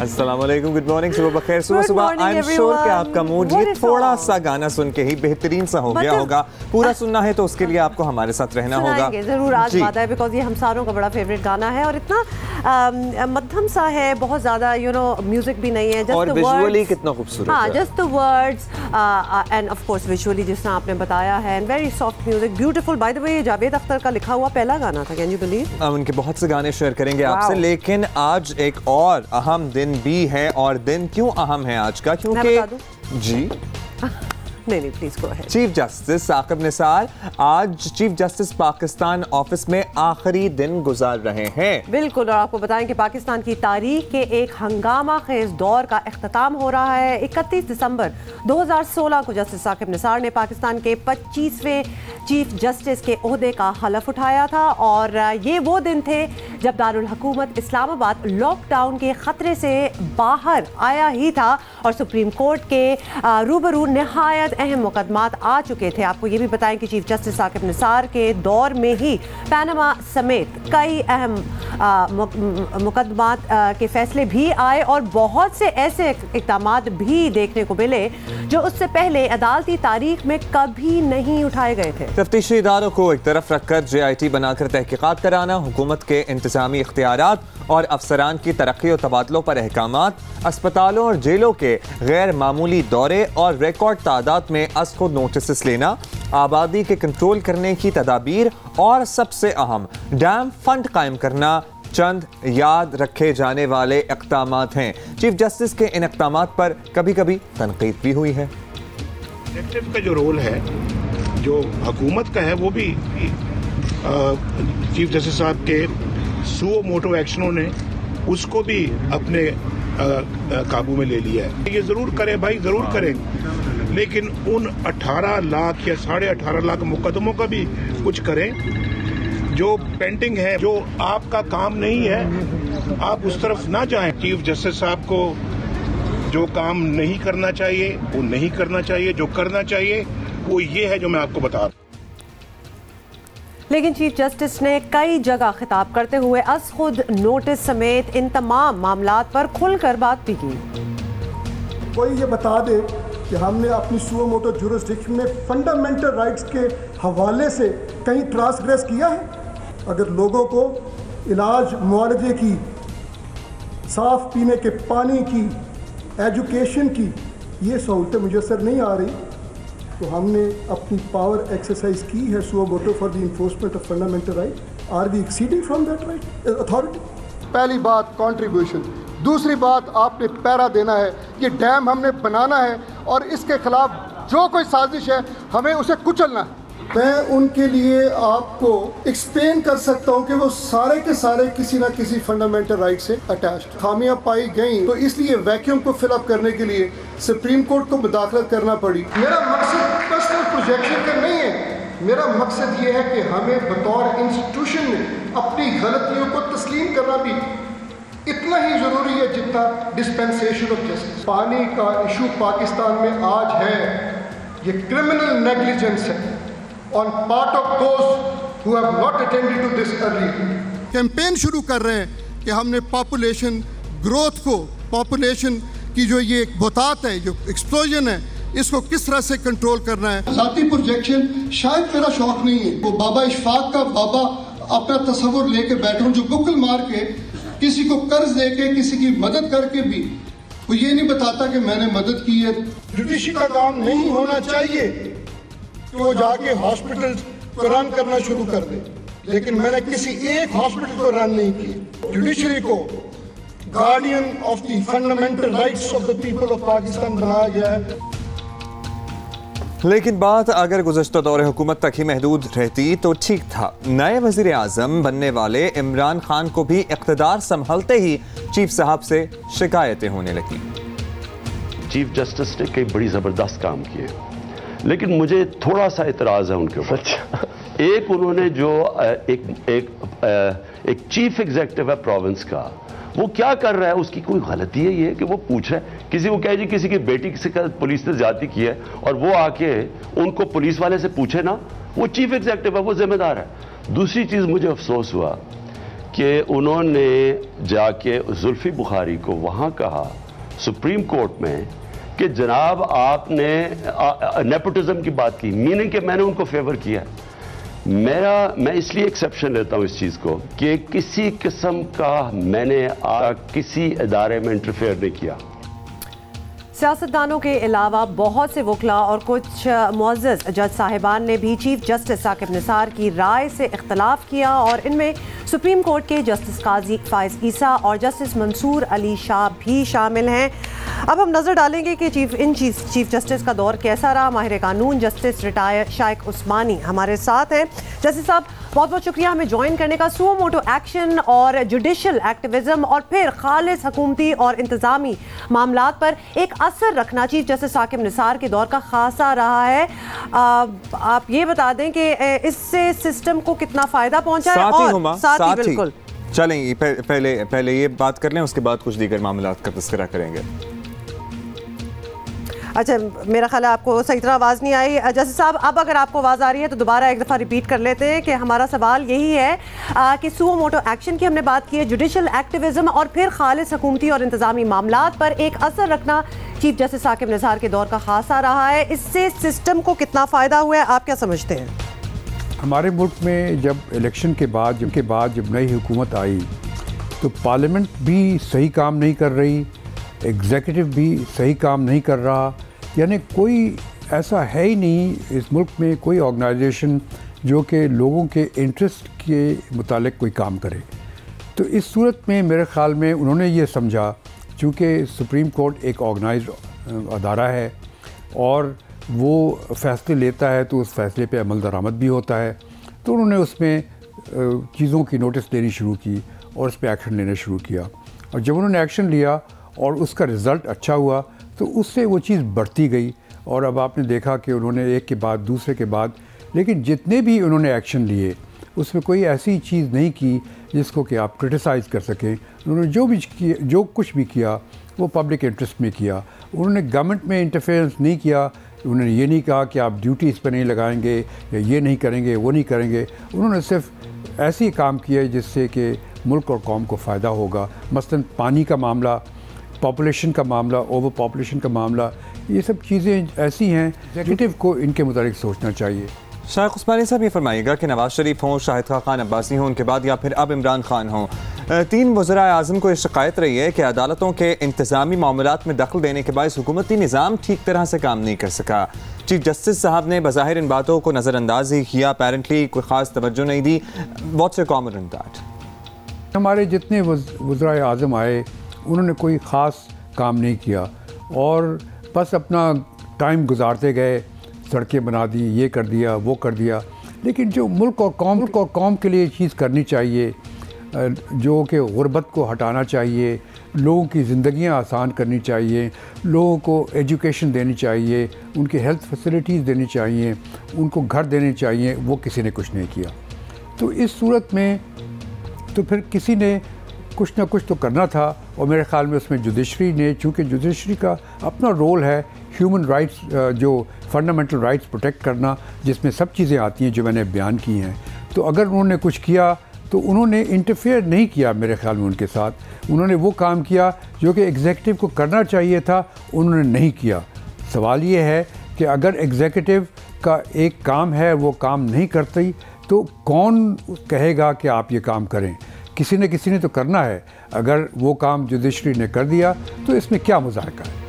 अस्सलाम वालेकुम, good morning, सुबह बखैर। सुबह आई एम श्योर कि आपका मूड ये थोड़ा सा गाना सुन के ही बेहतरीन सा हो गया होगा। पूरा सुनना है तो उसके लिए आपको हमारे साथ रहना होगा। जरूर आज बात है, बिकॉज ये हम सारों का बड़ा फेवरेट गाना है और इतना मध्यम सा है, बहुत ज्यादा म्यूजिक भी नहीं है, और विजुअली कितना खूबसूरत है। Just the words end of course visually जिस तरह आपने बताया है, and very soft music, beautiful. Bye the वे जावेद अख्तर का लिखा हुआ पहला गाना था, कैन यू बिलीव? उनके बहुत से गाने शेयर करेंगे आपसे, लेकिन आज एक और अहम दिन भी है। और दिन क्यों अहम है आज का? क्योंकि जी नहीं please go ahead. Chief justice Saqib Nisar आज चीफ जस्टिस पाकिस्तान ऑफिस में आखिरी दिन गुजार रहे हैं। बिल्कुल, और आपको बताएं कि पाकिस्तान की तारीख के एक हंगामा खेज दौर का इख्तिताम हो रहा है। 31 दिसंबर 2016 को जस्टिस साकिब निसार ने पाकिस्तान के 25वें चीफ जस्टिस के ओहदे का हलफ उठाया था और ये वो दिन थे जब दारुल हुकूमत इस्लामाबाद लॉकडाउन के खतरे से बाहर आया ही था और सुप्रीम कोर्ट के रूबरू निहायत अहम मुकदमात आ चुके थे। आपको ये भी बताएं कि चीफ जस्टिस साकिब निसार के दौर में ही पैनामा समेत कई अहम मुकदमात के फैसले भी आए और बहुत से ऐसे इक़दाम भी देखने को मिले जो उससे पहले अदालती तारीख में कभी नहीं उठाए गए थे। तफ्तीशी इदारों को एक तरफ रखकर JIT बनाकर तहकीकात कराना, हुकूमत के इंतजामी इख्तियारात और अफसरान की तरक्की और तबादलों पर अहकामात, अस्पतालों और जेलों के गैर मामूली दौरे और रिकॉर्ड तादाद में अज खुद नोटिस लेना, आबादी के कंट्रोल करने की तदाबीर और सबसे अहम डैम फंड कायम करना चंद याद रखे जाने वाले इक़दामात हैं। चीफ जस्टिस के इन इक़दामात पर कभी कभी तनकीद भी हुई है। एग्जेक्टिव का जो रोल है, जो हुकूमत का है, वो भी चीफ जस्टिस साहब के सुओ मोटो एक्शनों ने उसको भी अपने काबू में ले लिया है। ये जरूर करें भाई, जरूर करें, लेकिन उन 18 लाख या 18.5 लाख मुकदमों का भी कुछ करें जो पेंडिंग है, जो आपका काम नहीं है, आप उस तरफ ना जाएं। चीफ जस्टिस साहब को जो काम नहीं करना चाहिए वो नहीं करना चाहिए, जो करना चाहिए वो ये है जो मैं आपको बता रहा हूं। लेकिन चीफ जस्टिस ने कई जगह खिताब करते हुए अज खुद नोटिस समेत इन तमाम मामलात पर खुलकर बात भी की। कोई ये बता दे कि हमने अपनी सुओ मोटो जुरिस्डिक्शन में फंडामेंटल राइट्स के हवाले से कहीं ट्रांसग्रेस किया है? अगर लोगों को इलाज मुआवजे की, साफ पीने के पानी की, एजुकेशन की ये सहूलतें मुयसर नहीं आ रही, तो हमने अपनी पावर एक्सरसाइज की है suo motu for the enforcement of fundamental right. Are we exceeding from that right authority? पहली बात कंट्रीब्यूशन, दूसरी बात आपने पैरा देना है, ये डैम हमने बनाना है और इसके खिलाफ जो कोई साजिश है हमें उसे कुचलना है। मैं उनके लिए आपको एक्सप्लेन कर सकता हूँ कि वो सारे के सारे किसी ना किसी फंडामेंटल राइट से अटैच्ड। खामियां पाई गई तो इसलिए वैक्यूम को फिलअप करने के लिए सुप्रीम कोर्ट को मुदाखलत करना पड़ी। मेरा मकसद पर्सनल प्रोजेक्शन का नहीं है, मेरा मकसद ये है कि हमें बतौर इंस्टीट्यूशन में अपनी गलतियों को तस्लीम करना भी इतना ही ज़रूरी है जितना डिस्पेंसेशन ऑफ जस्टिस। पानी का इशू पाकिस्तान में आज है, ये क्रिमिनल नेग्लिजेंस है on part of those who have not attended to this early. Campaign शुरू कर रहे हैं कि हमने पॉपुलेशन ग्रोथ को, पॉपुलेशन की जो ये बहुतात है, जो एक्सप्लोजन है, इसको किस तरह से कंट्रोल करना है। ज़ाती प्रोजेक्शन शायद मेरा शौक नहीं है, वो बाबा इशफाक का बाबा अपना तस्वुर लेके बैठूं जो बुक्कल मार के किसी को कर्ज देके किसी की मदद करके भी वो ये नहीं बताता कि मैंने मदद की है। जुडिशरी का काम नहीं होना चाहिए कि वो जाके हॉस्पिटल को रन करना शुरू कर दे, लेकिन मैंने किसी एक हॉस्पिटल को रन नहीं किया। जुडिशरी को guardian of the fundamental rights of the people of Pakistan बनाया गया है। लेकिन बात अगर गुज़श्ता दौर हुकूमत तक ही महदूद रहती तो ठीक था। नए वज़ीर आज़म बनने वाले इमरान खान को भी इक़्तिदार संभलते ही चीफ साहब से शिकायतें होने लगी। चीफ जस्टिस ने कई बड़ी ज़बरदस्त काम किए, लेकिन मुझे थोड़ा सा इतराज़ है उनके ऊपर। एक उन्होंने जो एक चीफ एग्जेक्टिव है प्रोविंस का, वो क्या कर रहा है, उसकी कोई गलती है ये कि वो पूछ रहा है किसी को, कहे जी किसी की बेटी किसी का पुलिस ने ज्यादती की है और वो आके उनको पुलिस वाले से पूछे ना, वो चीफ एग्जेक्टिव है, वो जिम्मेदार है। दूसरी चीज मुझे अफसोस हुआ कि उन्होंने जाके जुल्फी बुखारी को वहाँ कहा सुप्रीम कोर्ट में कि जनाब आपने नेपोटिज्म की बात की, मीनिंग कि मैंने उनको फेवर किया। मैं इसलिए एक्सेप्शन लेता हूं इस चीज को कि किसी किस्म का मैंने किसी इदारे में इंटरफेयर नहीं किया। सियासतदानों के अलावा बहुत से वकला और कुछ मुअज़्ज़ज़ जज साहिबान ने भी चीफ जस्टिस साकिब निसार की राय से इख्तलाफ किया और इनमें सुप्रीम कोर्ट के जस्टिस काजी फाइज ईसा और जस्टिस मंसूर अली शाह भी शामिल हैं। अब हम नज़र डालेंगे कि चीफ जस्टिस का दौर कैसा रहा। माहिर कानून जस्टिस रिटायर शाइक उस्मानी हमारे साथ हैं। जस्टिस साहब, बहुत बहुत शुक्रिया हमें ज्वाइन करने का। सुओ मोटो एक्शन और जुडिशल एक्टिविज्म और फिर खालिस हुकूमती और इंतजामी मामलात पर एक असर रखना चीफ जस्टिस साकिब निसार के दौर का खासा रहा है। आप ये बता दें कि इससे सिस्टम को कितना फ़ायदा पहुंचा है और साथ ही बिल्कुल चलें पहले ये बात कर लें, उसके बाद कुछ दीगर मामलात का तज़किरा करेंगे। अच्छा, मेरा ख्याल है आपको सही तरह आवाज़ नहीं आई। जस्टिस साहब, अब अगर आपको आवाज़ आ रही है तो दोबारा एक दफ़ा रिपीट कर लेते हैं कि हमारा सवाल यही है कि सुओ मोटो एक्शन की हमने बात की है, जुडिशल एक्टिविज्म और फिर खालिस हुकूमती और इंतजामी मामलात पर एक असर रखना चीफ जस्टिस साकिब निसार के दौर का खासा रहा है। इससे सिस्टम को कितना फ़ायदा हुआ है, आप क्या समझते हैं? हमारे मुल्क में जब इलेक्शन के बाद जब नई हुकूमत आई तो पार्लियामेंट भी सही काम नहीं कर रही, एग्जीक्यूटिव भी सही काम नहीं कर रहा, यानी कोई ऐसा है ही नहीं इस मुल्क में कोई ऑर्गेनाइजेशन जो कि लोगों के इंटरेस्ट के मुतालिक कोई काम करे। तो इस सूरत में मेरे ख़्याल में उन्होंने ये समझा, चूँकि सुप्रीम कोर्ट एक ऑर्गेनाइज्ड अदारा है और वो फ़ैसले लेता है तो उस फैसले पे अमल दरामद भी होता है, तो उन्होंने उसमें चीज़ों की नोटिस देनी शुरू की और उस पर एक्शन लेना शुरू किया। और जब उन्होंने एक्शन लिया और उसका रिज़ल्ट अच्छा हुआ तो उससे वो चीज़ बढ़ती गई और अब आपने देखा कि उन्होंने एक के बाद दूसरे के बाद, लेकिन जितने भी उन्होंने एक्शन लिए उसमें कोई ऐसी चीज़ नहीं की जिसको कि आप क्रिटिसाइज़ कर सकें। उन्होंने जो कुछ भी किया वो पब्लिक इंटरेस्ट में किया। उन्होंने गवर्नमेंट में इंटरफेरेंस नहीं किया। उन्होंने ये नहीं कहा कि आप ड्यूटी इस पर नहीं लगाएंगे या ये नहीं करेंगे वो नहीं करेंगे। उन्होंने सिर्फ ऐसे ही काम किया जिससे कि मुल्क और कौम को फ़ायदा होगा। मसलन पानी का मामला, पॉपुलेशन का मामला, ओवर पॉपुलेशन का मामला, ये सब चीज़ें ऐसी हैं एग्जीक्यूटिव को इनके मुताबिक सोचना चाहिए। शाइक उस्मानी साहब, ये फरमाइएगा कि नवाज शरीफ हों, शाहिद खान अब्बासी हों उनके बाद या फिर अब इमरान खान हों, तीन वज़राए आज़म को ये शिकायत रही है कि अदालतों के इंतज़ामी मामलात में दखल देने के बायस हुकूमती निज़ाम ठीक तरह से काम नहीं कर सका। चीफ जस्टिस साहब ने बज़ाहिर इन बातों को नज़रअंदाज ही किया, अपेरेंटली कोई ख़ास तवज्जो नहीं दी। What's your comment on that? हमारे जितने वज़राए आज़म आए उन्होंने कोई ख़ास काम नहीं किया और बस अपना टाइम गुजारते गए, सड़कें बना दी, ये कर दिया वो कर दिया। लेकिन जो मुल्क और कौम के लिए चीज़ करनी चाहिए, जो कि गुर्बत को हटाना चाहिए, लोगों की ज़िंदगियां आसान करनी चाहिए, लोगों को एजुकेशन देनी चाहिए, उनकी हेल्थ फैसिलिटीज़ देनी चाहिए, उनको घर देने चाहिए, वो किसी ने कुछ नहीं किया। तो इस सूरत में तो फिर किसी ने कुछ ना कुछ तो करना था और मेरे ख़्याल में उसमें जुडिशरी ने, चूँकि जुडिशरी का अपना रोल है ह्यूमन राइट्स, जो फंडामेंटल राइट्स प्रोटेक्ट करना, जिसमें सब चीज़ें आती हैं जो मैंने बयान की हैं, तो अगर उन्होंने कुछ किया तो उन्होंने इंटरफेयर नहीं किया मेरे ख़्याल में उनके साथ। उन्होंने वो काम किया जो कि एग्जीक्यूटिव को करना चाहिए था, उन्होंने नहीं किया। सवाल ये है कि अगर एग्जीक्यूटिव का एक काम है वो काम नहीं करती तो कौन कहेगा कि आप ये काम करें? किसी ने तो करना है। अगर वो काम जुडिशरी ने कर दिया तो इसमें क्या मुज़ाहका है?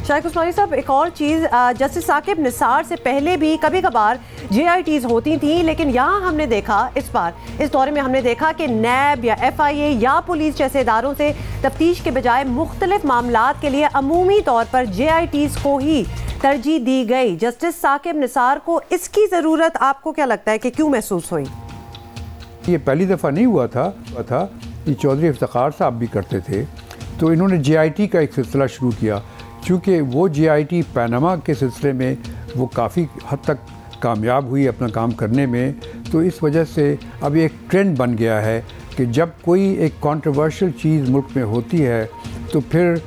शाइक उस्मानी साहब, एक और चीज़, जस्टिस साकिब निसार से पहले भी कभी कभार JITs होती थी, लेकिन यहाँ हमने देखा इस दौरे में हमने देखा कि नैब या FIA या पुलिस जैसे इदारों से तफ्तीश के बजाय मुख्तलिफ मामलात के लिए अमूमी तौर पर JITs को ही तरजीह दी गई। जस्टिस साकिब निसार को इसकी ज़रूरत आपको क्या लगता है कि क्यों महसूस हुई? ये पहली दफ़ा नहीं हुआ था, ये चौधरी इफ्तिखार साहब भी करते थे, तो इन्होंने JIT का एक सिलसिला शुरू किया। चूँकि वो JIT पैनामा के सिलसिले में वो काफ़ी हद तक कामयाब हुई अपना काम करने में, तो इस वजह से अब एक ट्रेंड बन गया है कि जब कोई एक कंट्रोवर्शियल चीज़ मुल्क में होती है तो फिर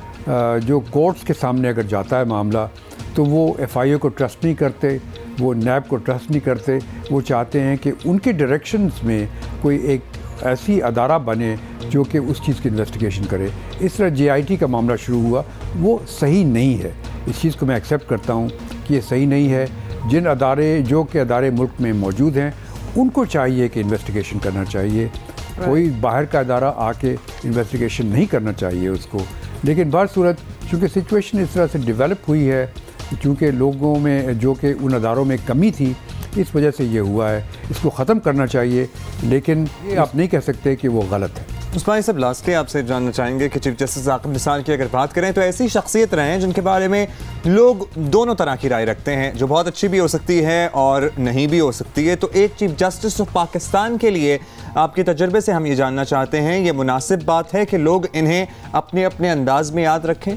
जो कोर्ट्स के सामने अगर जाता है मामला तो वो FIA को ट्रस्ट नहीं करते, वो नैब को ट्रस्ट नहीं करते। वो चाहते हैं कि उनके डायरेक्शंस में कोई एक ऐसी अदारा बने जो कि उस चीज़ की इन्वेस्टिगेशन करे। इस तरह JIT का मामला शुरू हुआ, वो सही नहीं है। इस चीज़ को मैं एक्सेप्ट करता हूँ कि ये सही नहीं है। जिन अदारे मुल्क में मौजूद हैं उनको चाहिए कि इन्वेस्टिगेशन करना चाहिए। कोई बाहर का अदारा आके इन्वेस्टिगेशन नहीं करना चाहिए उसको। लेकिन बहरसूरत चूँकि सिचुएशन इस तरह से डेवलप हुई है, चूँकि लोगों में जो कि उन अदारों में कमी थी, इस वजह से ये हुआ है। इसको ख़त्म करना चाहिए, लेकिन ये आप नहीं कह सकते कि वो गलत है। उस्मानी साहब, लास्टली आपसे जानना चाहेंगे कि चीफ जस्टिस आकिब निसार की अगर बात करें तो ऐसी शख्सियत रहे हैं जिनके बारे में लोग दोनों तरह की राय रखते हैं, जो बहुत अच्छी भी हो सकती है और नहीं भी हो सकती है। तो एक चीफ जस्टिस ऑफ पाकिस्तान के लिए आपके तजर्बे से हम ये जानना चाहते हैं, ये मुनासिब बात है कि लोग इन्हें अपने अपने अंदाज में याद रखें?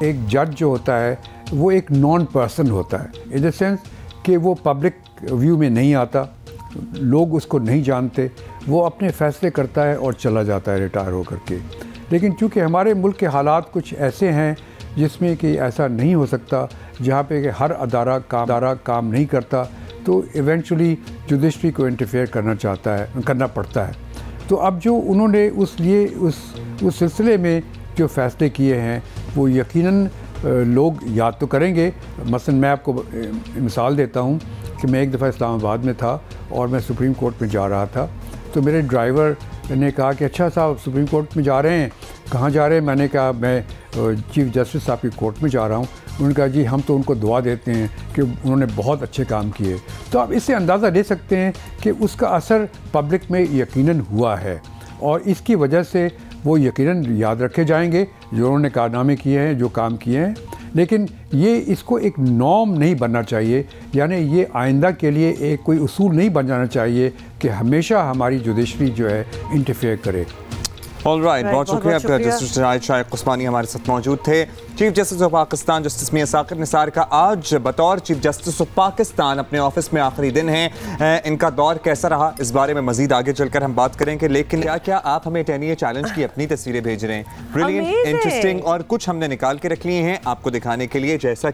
एक जज जो होता है वो एक नॉन पर्सन होता है, इन द सेंस कि वो पब्लिक व्यू में नहीं आता, लोग उसको नहीं जानते, वो अपने फ़ैसले करता है और चला जाता है रिटायर होकर के। लेकिन चूँकि हमारे मुल्क के हालात कुछ ऐसे हैं जिसमें कि ऐसा नहीं हो सकता, जहाँ पे कि हर अदारा काम नहीं करता, तो इवेंचुअली जुडिशरी को इंटरफेयर करना पड़ता है। तो अब जो उन्होंने उस सिलसिले में जो फ़ैसले किए हैं वो यकीनन लोग याद तो करेंगे। मसलन मैं आपको मिसाल देता हूँ कि मैं एक दफ़ा इस्लामाबाद में था और मैं सुप्रीम कोर्ट में जा रहा था, तो मेरे ड्राइवर ने कहा कि अच्छा साहब सुप्रीम कोर्ट में जा रहे हैं, कहाँ जा रहे हैं? मैंने कहा मैं चीफ जस्टिस साहब की कोर्ट में जा रहा हूँ। उन्होंने कहा जी हम तो उनको दुआ देते हैं कि उन्होंने बहुत अच्छे काम किए। तो आप इससे अंदाज़ा ले सकते हैं कि उसका असर पब्लिक में यकीनन हुआ है और इसकी वजह से वो यकीनन याद रखे जाएंगे जो उन्होंने कारनामे किए हैं, जो काम किए हैं। लेकिन ये इसको एक नॉर्म नहीं बनना चाहिए, यानी ये आइंदा के लिए एक कोई उसूल नहीं बन जाना चाहिए कि हमेशा हमारी जुडिशरी जो है इंटरफेयर करे। ऑलराइट, बहुत शुक्रिया आपका। जस्टिस शाहिद उस्मानी हमारे साथ मौजूद थे। Chief justice of Pakistan justice Mian Saqib Nisar का आज बतौर चीफ जस्टिस ऑफ पाकिस्तान अपने ऑफिस में आखिरी दिन है। इनका दौर कैसा रहा इस बारे में मजीद आगे चलकर हम बात करेंगे, लेकिन क्या आप हमें 10 ईयर चैलेंज की अपनी तस्वीरें भेज रहे हैं? ब्रिलियंट, इंटरेस्टिंग, और कुछ हमने निकाल के रख लिए हैं आपको दिखाने के लिए, जैसा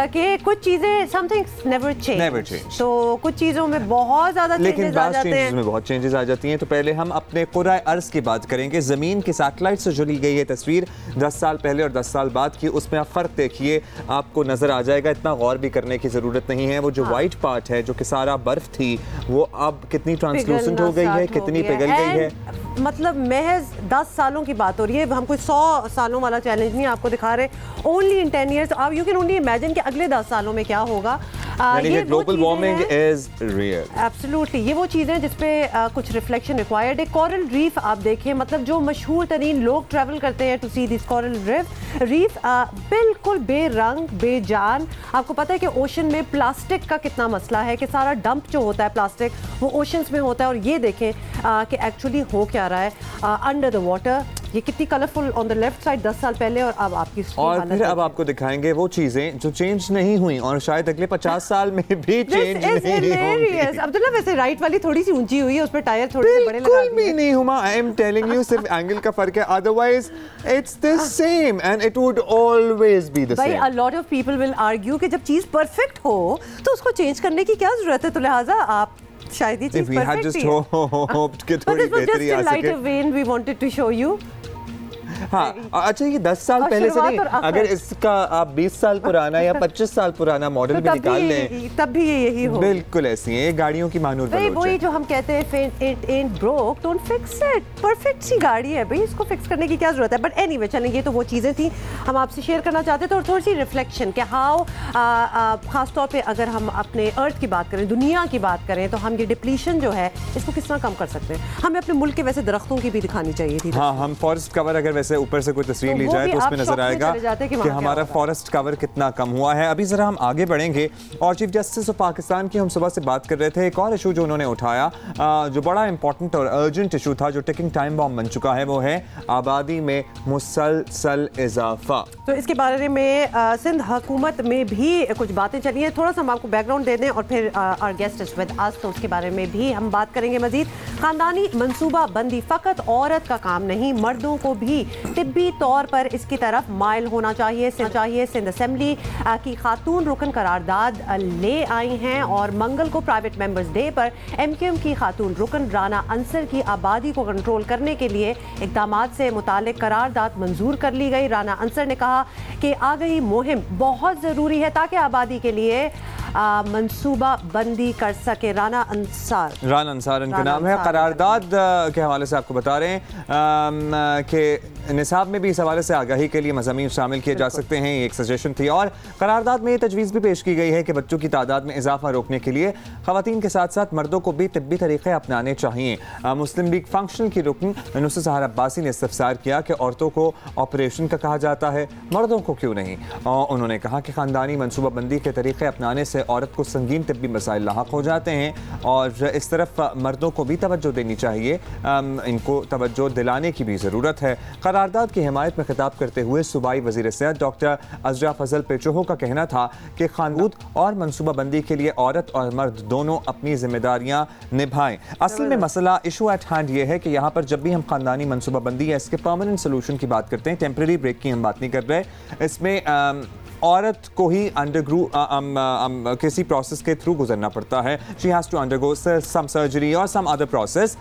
कि कुछ चीजें समथिंग्स नेवर चेंज, तो कुछ चीजों में बहुत ज्यादा लेकिन बाद चेंजेस में बहुत चेंजेस आ जाती हैं। तो पहले हम अपने कुराए अर्ज की बात करेंगे। जमीन की सैटेलाइट से जुड़ी गई है तस्वीर 10 साल पहले और 10 साल बाद की, उसमें आप फर्क देखिए, आपको नजर आ जाएगा। इतना गौर भी करने की जरूरत नहीं है। वो जो व्हाइट पार्ट है जो कि सारा बर्फ थी, वो अब कितनी ट्रांसलूसेंट हो गई है, कितनी पिघल गई है। मतलब महज 10 सालों की बात हो रही है, हम कोई 100 सालों वाला चैलेंज नहीं आपको दिखा रहे। ओनली इन 10 ईयर्स आप यू कैन ओनली इमेजिन कि अगले 10 सालों में क्या होगा। ये global warming is real. Absolutely, ये वो चीज़ें जिस पे कुछ रिफ्लेक्शन रिक्वायर्ड है। कोरल रीफ आप देखें, मतलब जो मशहूर तरीन लोग ट्रैवल करते हैं to see this coral reef बिल्कुल बेरंग बेजान। आपको पता है कि ओशन में प्लास्टिक का कितना मसला है कि सारा डंप जो होता है प्लास्टिक वो ओशंस में होता है। और ये देखें कि एक्चुअली हो क्या रहा है अंडर द वाटर। ये कितनी colourful on the left side 10 साल पहले, और अब आपकी और फिर अब आपको दिखाएंगे वो चीजें जो चेंज नहीं हुई और शायद अगले 50 साल में भी चेंज नहीं होंगी। अब्दुल्ला, वैसे राइट वाली थोड़ी सी ऊंची हुई है, उस पे टायर थोड़े से बड़े लगा दिए। बिल्कुल भी नहीं हुआ। आई एम टेलिंग यू, सिर्फ एंगल का फर्क है, otherwise it's the same and it would always be the same. भाई, a lot of people will argue कि जब चीज परफेक्ट हो तो उसको चेंज करने की क्या जरूरत है, तो लिहाजा आप शायद ये चीज परफेक्ट ही है। थोड़ी बेहतरी आ सके। We wanted to show you. हाँ, अच्छा, ये 10 साल पहले से नहीं, अगर इसका आप 20 साल पुराना या 25 साल पुराना मॉडल भी निकाल लें तब भी ये यही हो। बिल्कुल ऐसी है गाड़ियों की मानूर बलोच है। वही जो हम कहते हैं it ain't broke, don't fix it। Perfect सी गाड़ी है भाई, इसको फिक्स करने की क्या जरूरत है। बट एनीवे, चलेंगे, तो वो चीज़ें थी हम आपसे शेयर करना चाहते थे। और थोड़ी सी रिफ्लेक्शन कि हाउ खासतौर पे अगर हम अपने अर्थ की बात करें, दुनिया की बात करें, तो हम ये डिप्लीशन जो है इसको किस तरह कम कर सकते हैं। हमें अपने मुल्क के वैसे दरख्तों की भी दिखानी चाहिए थी। हाँ, हम फॉरेस्ट कवर अगर वैसे ऊपर से कोई तस्वीर ली जाए तो उसमें नजर आएगा कि हमारा फॉरेस्ट कवर कितना कम हुआ है। अभी जरा हम आगे बढ़ेंगे और चीफ जस्टिस ऑफ पाकिस्तान की हम सुबह से बात कर रहे थे। एक और इशू जो उन्होंने उठाया जो बड़ा इंपॉर्टेंट और अर्जेंट इशू था, जो टिकिंग टाइम बॉम्ब बन चुका है, वो है आबादी में मुसलसल इजाफा। तो इसके बारे में सिंध हुकूमत में भी कुछ बातें चली हैं। थोड़ा सा हम आपको बैकग्राउंड दे दें और फिर our guest is with us, तो उसके बारे में भी हम बात करेंगे मजीद। खानदानी मंसूबा बंदी फ़कत औरत का काम नहीं, मर्दों को भी तिब्बी तौर पर इसकी तरफ माइल होना चाहिए। सिंध असेंबली की खातून रुकन करारदाद ले आई हैं और मंगल को प्राइवेट मेंबर्स डे पर MQM की खातून रुकन राना अंसर की आबादी को कंट्रोल करने के लिए इक़दामात से मुतालिक करारदाद मंजूर कर ली गई। राना अंसर ने कहा कि आगाही मुहिम बहुत ज़रूरी है ताकि आबादी के लिए मंसूबा बंदी कर सके। राना अंसार इनका नाम है। करारदाद के हवाले से आपको बता रहे हैं कि निसाब में भी इस हवाले से आगाही के लिए मज़ामीन शामिल किए जा सकते हैं, ये एक सजेशन थी। और करारदाद में ये तजवीज़ भी पेश की गई है कि बच्चों की तादाद में इजाफा रोकने के लिए ख़वातीन के साथ साथ मर्दों को भी तिब्बी तरीक़े अपनाने चाहिए। मुस्लिम लीग फंक्शन की रुकन नुसरत सहर अब्बासी ने इस्तफसार किया कि औरतों को ऑपरेशन का कहा जाता है, मर्दों को क्यों नहीं। और उन्होंने कहा कि ख़ानदानी मनसूबाबंदी के तरीक़े अपनाने से औरत को संगीन तिब्बी मसाइल लाहक हो जाते हैं और इस तरफ मर्दों को भी तवज्जो देनी चाहिए, इनको तवज्जो दिलाने की भी ज़रूरत है। करारदाद की हिमायत में खिताब करते हुए सूबाई वज़ीर सेहत डॉक्टर अज़रा फजल पेचोहो का कहना था कि खानूद और मनसूबाबंदी के लिए औरत और मर्द दोनों अपनी जिम्मेदारियां निभाएं। असल में मसला इशू एट हैंड ये है कि यहाँ पर जब भी हम खानदानी मनसूबाबंदी या इसके परमानेंट सोल्यूशन की बात करते हैं, टेम्प्रेरी ब्रेक की हम बात नहीं कर रहे, इसमें औरत को ही किसी प्रोसेस के थ्रू गुजरना पड़ता है। She has to undergo some surgery और सम अदर प्रोसेस।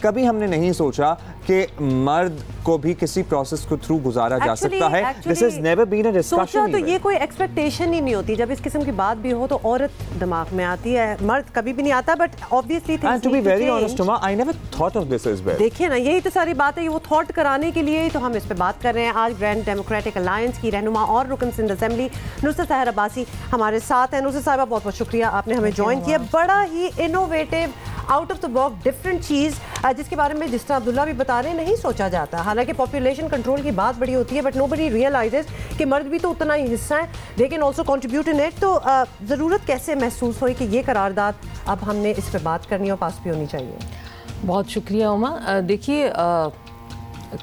कभी हमने नहीं सोचा कि मर्द को भी किसी प्रोसेस को थ्रू गुजारा जा सकता है। This is never been a discussion. तो ये कोई एक्सपेक्टेशन ही नहीं होती जब इस किस्म की बात भी हो, तो औरत दिमाग में आती है, मर्द कभी भी नहीं आता। But obviously and to be very honest Huma, I never thought of this as well. देखिए ना, यही तो सारी बात है, वो थॉट कराने के लिए ही तो हम इस पे बात कर रहे हैं। आज ग्रैंड डेमोक्रेटिक अलायंस की रहनुमा और रुकन सिंध असेंबली नुसरत सहर अब्बासी हमारे साथ हैं। नुसरत साहिबा, बहुत बहुत शुक्रिया, आपने हमें ज्वाइन किया। बड़ा ही innovative, out of the box, different चीज़ जिसके बारे में जिस तरह अब्दुल्ला भी बता रहे हैं नहीं सोचा जाता। हालांकि पॉपुलेशन कंट्रोल की बात बड़ी होती है, बट नोबडी रियलाइजेस कि मर्द भी तो उतना ही हिस्सा है, they can also contribute in it. तो ज़रूरत कैसे महसूस हुई कि ये करारदाद अब हमने इस पर बात करनी और पास भी होनी चाहिए? बहुत शुक्रिया उमा। देखिए,